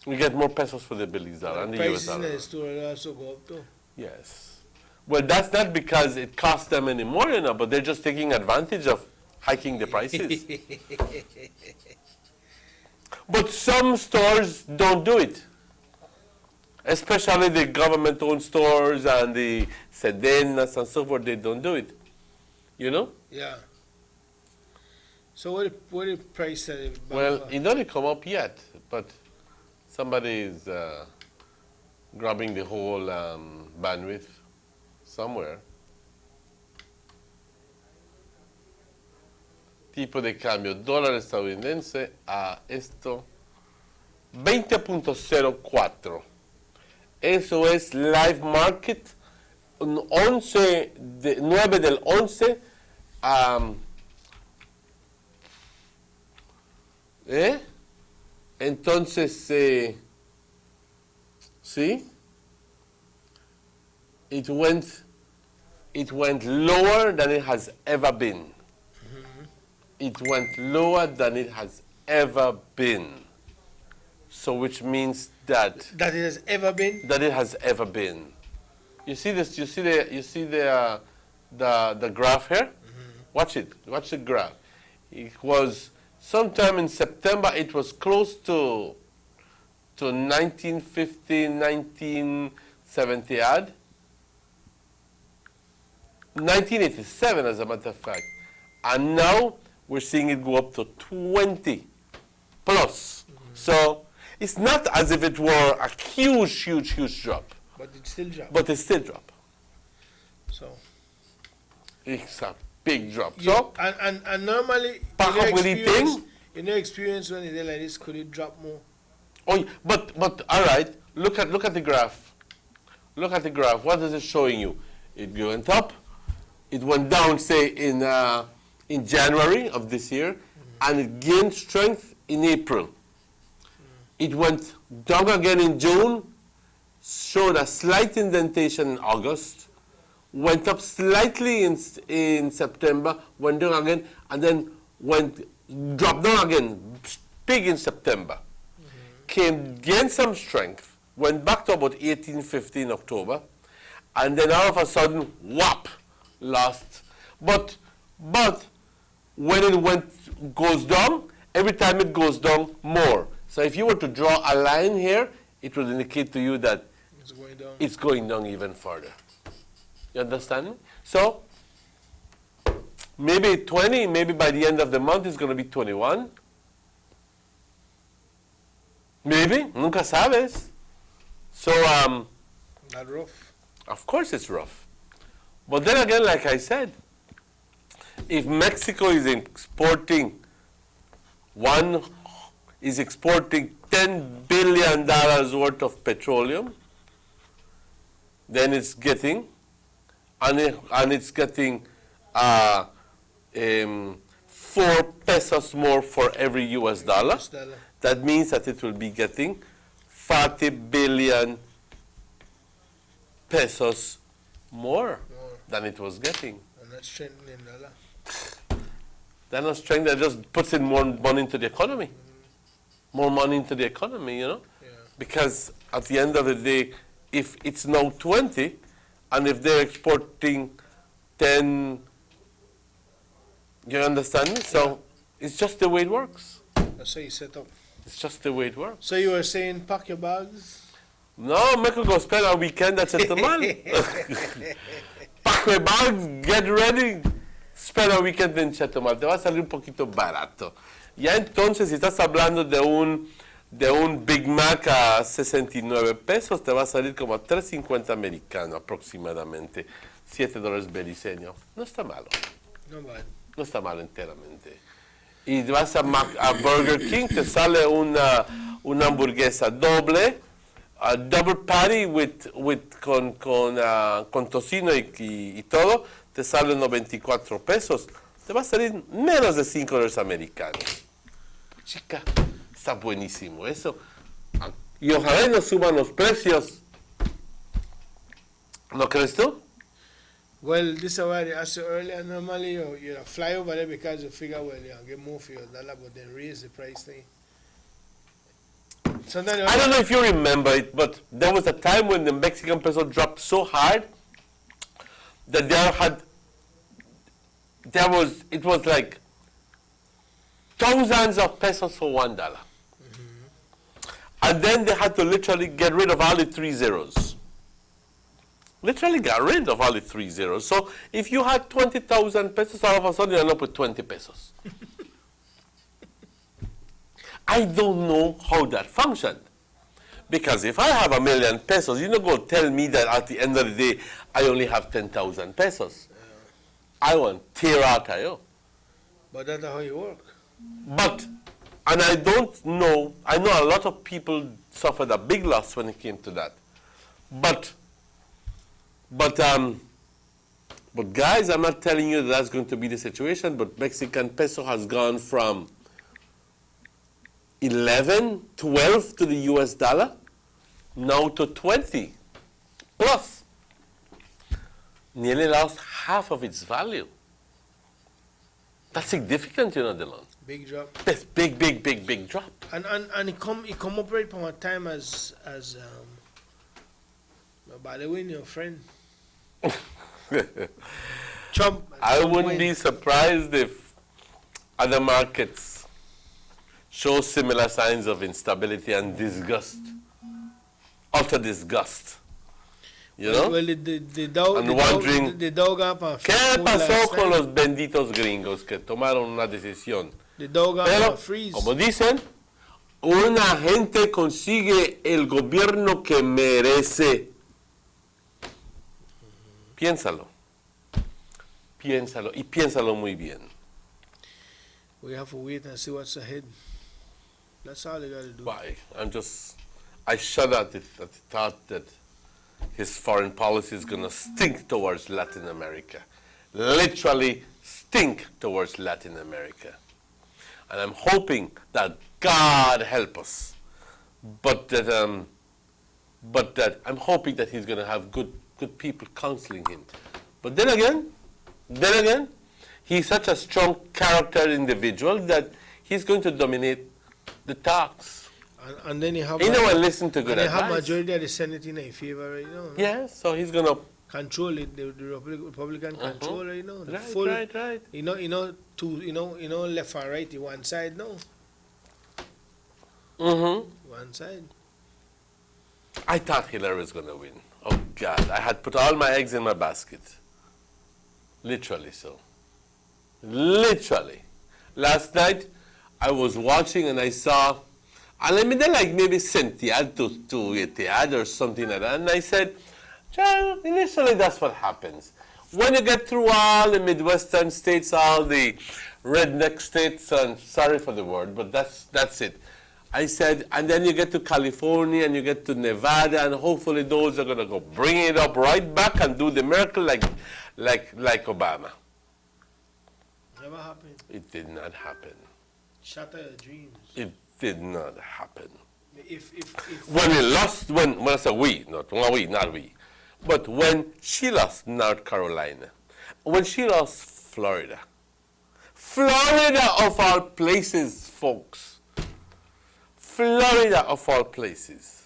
We get more pesos for the Belize dollar and the US Prices in dollar. the store also go up too. Yes. Well, that's not because it costs them anymore, you know, but they're just taking advantage of hiking the prices. But some stores don't do it. Especially the government-owned stores and the Sedenas and so forth, they don't do it. You know? Yeah. So what the price of the bank? Well, it doesn't come up yet, but somebody is grabbing the whole bandwidth somewhere. Tipo de cambio, dólar estadounidense a esto, 20.04. Eso es live market, 9 del 11. Entonces, ¿sí? It went lower than it has ever been. It went lower than it has ever been. So which means that it has ever been? That it has ever been. You see this, you see the graph here? Watch it. Watch the graph. It was sometime in September, it was close to 1950, 1970 odd. 1987 as a matter of fact. And now we're seeing it go up to 20 plus. So it's not as if it were a huge drop. But it still dropped. But it still dropped. So it's a big drop. So and normally in your experience when it is like this, could it drop more? Oh, but all right. Look at the graph. Look at the graph. What is it showing you? It went up. It went down, say in January of this year, and it gained strength in April. It went down again in June, showed a slight indentation in August, went up slightly in September, went down again, and then dropped down again, big in September. gained some strength, went back to about 18, 15 October, and then all of a sudden, whop, lost. But when it goes down, every time it goes down, more. So if you were to draw a line here, it would indicate to you that it's going down even further. You understand me? So maybe 20, maybe by the end of the month it's going to be 21. Maybe, nunca sabes. So Not rough. of course it's rough. But then again, like I said, if Mexico is exporting $10 billion worth of petroleum, then it's getting, and it's getting 4 pesos more for every US dollar. That means that it will be getting 40 billion pesos more than it was getting. And that's strengthening dollar. They're not strength, that just puts in more money into the economy. More money into the economy, you know? Yeah. Because at the end of the day, if it's now 20, and if they're exporting 10, you understand me? So it's just the way it works. That's how you set up. It's just the way it works. So you were saying pack your bags? No, me could go spend a weekend at Chetumal. Pack your bags, get ready, spend a weekend en Chetumal. Te va a salir un poquito barato. Ya entonces, si estás hablando de un Big Mac a 69 pesos, te va a salir como a 3.50 americano aproximadamente. $7 beliceño. No está malo. No mal. No está malo enteramente. Y vas a Burger King, te sale una hamburguesa doble, double patty con tocino y todo, te sale 94 pesos. Te va a salir menos de $5 americanos. Chica, está buenísimo eso. Y ojalá no suban los precios. ¿No crees tú? Well, this is why I said earlier, normally you fly over there because you figure, well, you get more for your dollar, but then raise the price thing. I don't know if you remember it, but there was a time when the Mexican peso dropped so hard that it was like thousands of pesos for $1. And then they had to literally get rid of all the 3 zeros. Literally got rid of all the 3 zeros. So if you had 20,000 pesos, all of a sudden you end up with 20 pesos. I don't know how that functioned. Because if I have 1 million pesos, you're not going to tell me that at the end of the day, I only have 10,000 pesos. I want tear out of you. But that's how you work. And I don't know, I know a lot of people suffered a big loss when it came to that. But guys, I'm not telling you that's going to be the situation, but Mexican peso has gone from 11, 12 to the US dollar, now to 20. Plus, nearly lost half of its value. That's significant, you know, Dylan. Big drop. That's big drop. And it come up right from a time as by the way, your friend. Trump. I wouldn't be surprised if other markets show similar signs of instability and disgust, utter disgust. You know? Well, the dog up. ¿Qué pasó con los benditos gringos que tomaron una decisión? Pero, como dicen, una gente consigue el gobierno que merece. Piénsalo. Piénsalo. Y piénsalo muy bien. We have to wait and see what's ahead. That's all you got to do. Why? I shudder at the thought that his foreign policy is going to stink towards Latin America. Literally stink towards Latin America. And I'm hoping that God help us. But that I'm hoping that he's going to have good people counseling him. But then again, he's such a strong character individual that he's going to dominate the talks. And then you have He never listened to good and you have advice. majority of the Senate in favor right now. Yeah, so he's gonna control it. The Republican control right now. The Right, full, right. You know, left and right. The one side now. One side. I thought Hillary was gonna win. Oh God, I had put all my eggs in my basket. Literally so. Literally. Last night, I was watching and I saw, and let me then like maybe Cynthia to Etihad or something like that, and I said, child, initially that's what happens. When you get through all the Midwestern states, all the redneck states, and sorry for the word, but that's it. I said, and then you get to California and you get to Nevada, and hopefully those are gonna go bring it up right back and do the miracle like Obama. Never happened. It did not happen. Shatter your dreams. It did not happen. If When we lost, when I say we, not we, but when she lost North Carolina, when she lost Florida of all places, folks, Florida of all places,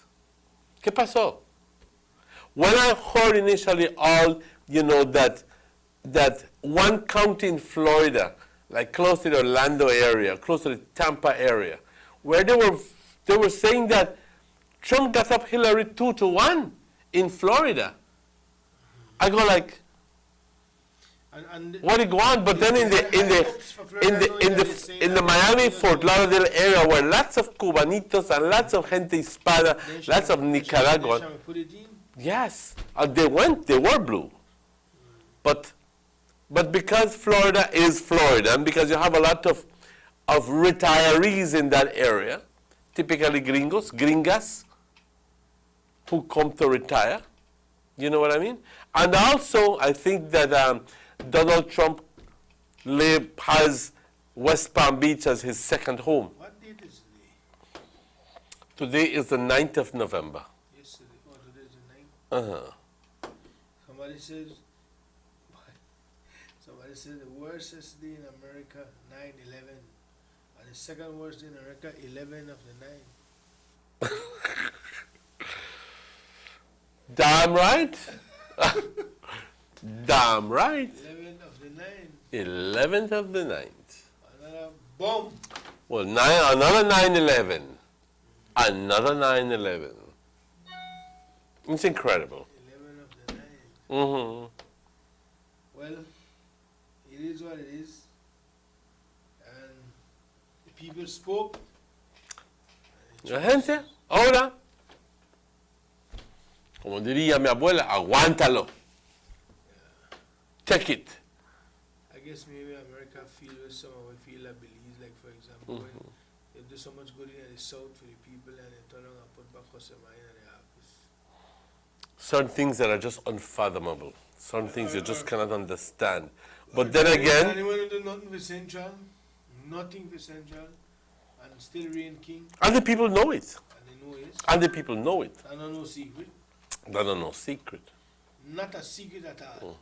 ¿qué pasó? When I heard initially all, that one county in Florida, like close to the Orlando area, close to the Tampa area, where they were saying that Trump got up Hillary 2-1 in Florida. I go like, what it go on? But then in the Miami Fort Lauderdale area, where lots of Cubanitos and lots of gente hispana, lots of Nicaraguan, yes, they were blue, but because Florida is Florida, and because you have a lot of retirees in that area, typically gringas, who come to retire, you know what I mean? And also, I think that Donald Trump has West Palm Beach as his second home. What date is Today today? is the 9th of November. Yesterday. Oh, today is the 9th. Somebody said the worst day in America, 9/11, and the second worst day in America, 11 of the 9. Damn right. Damn right. 11th of the 9th. 11th of the 9th. Another bomb. Well, another 9/11. Another 9/11. It's incredible. 11 of the 9th. Well, it is what it is. And the people spoke. La gente, ahora, como diría mi abuela, aguántalo. Take it. I guess maybe America feel some of it feel like Belize, like for example, when they do so much good in the south for the people and they turn around and put back Josema in the office. Certain things that are just unfathomable. Certain things you just cannot understand. But then again, and they want to do nothing for Central, and still reign king. and the people know it. And they know it. And the people know it. And no secret. That are no secret. Not a secret at all.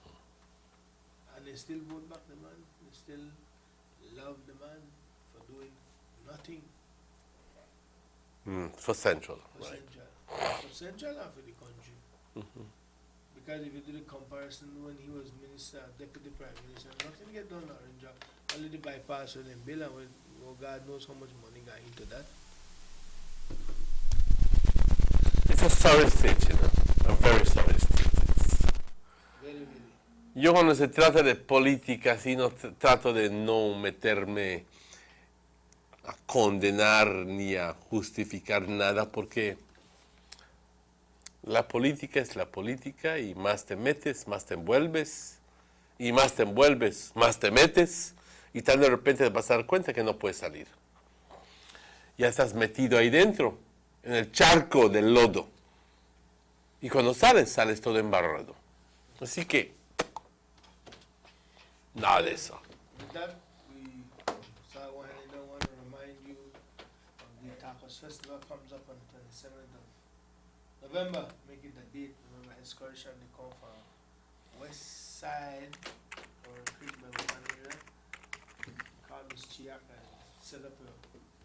And they still vote back the man. They still love the man for doing nothing. For Central. For Right. Central. For Central and for the country. Because if you do the comparison when he was minister, deputy prime minister, nothing get done Orange. Only the bypass on the bill and God knows how much money got into that. It's a sorry state, you know. A very sorry state. Very. Yo cuando se trata de política, sí, no trato de no meterme a condenar ni a justificar nada, porque la política es la política, y más te metes, más te envuelves, y más te envuelves, más te metes, y tal de repente te vas a dar cuenta que no puedes salir. Ya estás metido ahí dentro, en el charco del lodo. Y cuando sales todo embarrado. Así que, nada de eso. With that, we want to remind you of the Tacos Festival comes up on the 27th of November. Make it the date. Remember, excursion they come from West Side or Creek Manager. Call Miss Chiaka and set up a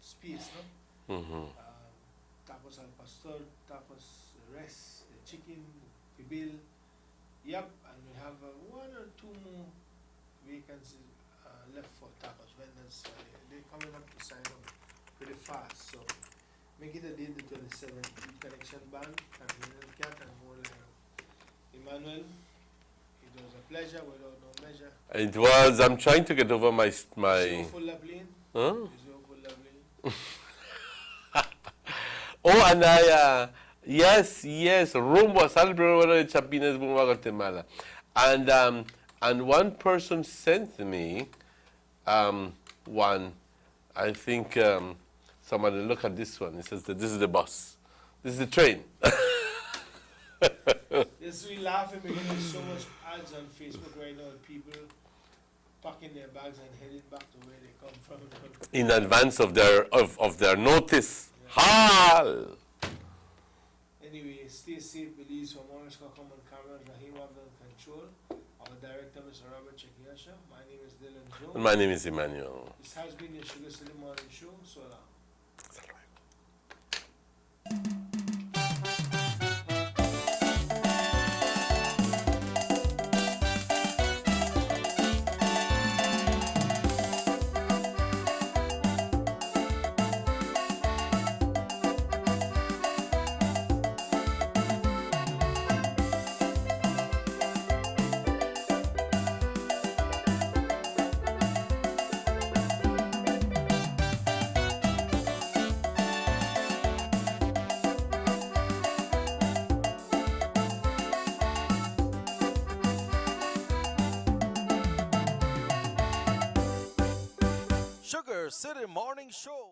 space, no? tacos al pastor, tacos res, chicken, pibil. Yep, and we have one or two more vacancies left for tacos vendors. They're coming up to sign up pretty fast, so make it a date the 27th. Connection band, and Cat and whole Emmanuel. It was a pleasure without no measure. It was. I'm trying to get over my. Is it full of plane? Huh? Is it full of plane? Oh, and I, yes, rumbo, salve de Chapines, rumbo a Guatemala. And one person sent me one, I think, somebody look at this one. It says that this is the bus. This is the train. Yes, we laughing because there's so much ads on Facebook right now of people packing their bags and heading back to where they come from. In advance of their notice. Hal! Anyway, stay safe, Belize. For Morris Kokom and Cameron Rahim have done control. Our director, Mr. Robert Chekiasha. My name is Dylan Jones. And my name is Emmanuel. This has been your Sugar City Morning Show. So long. Sugar City Morning Show.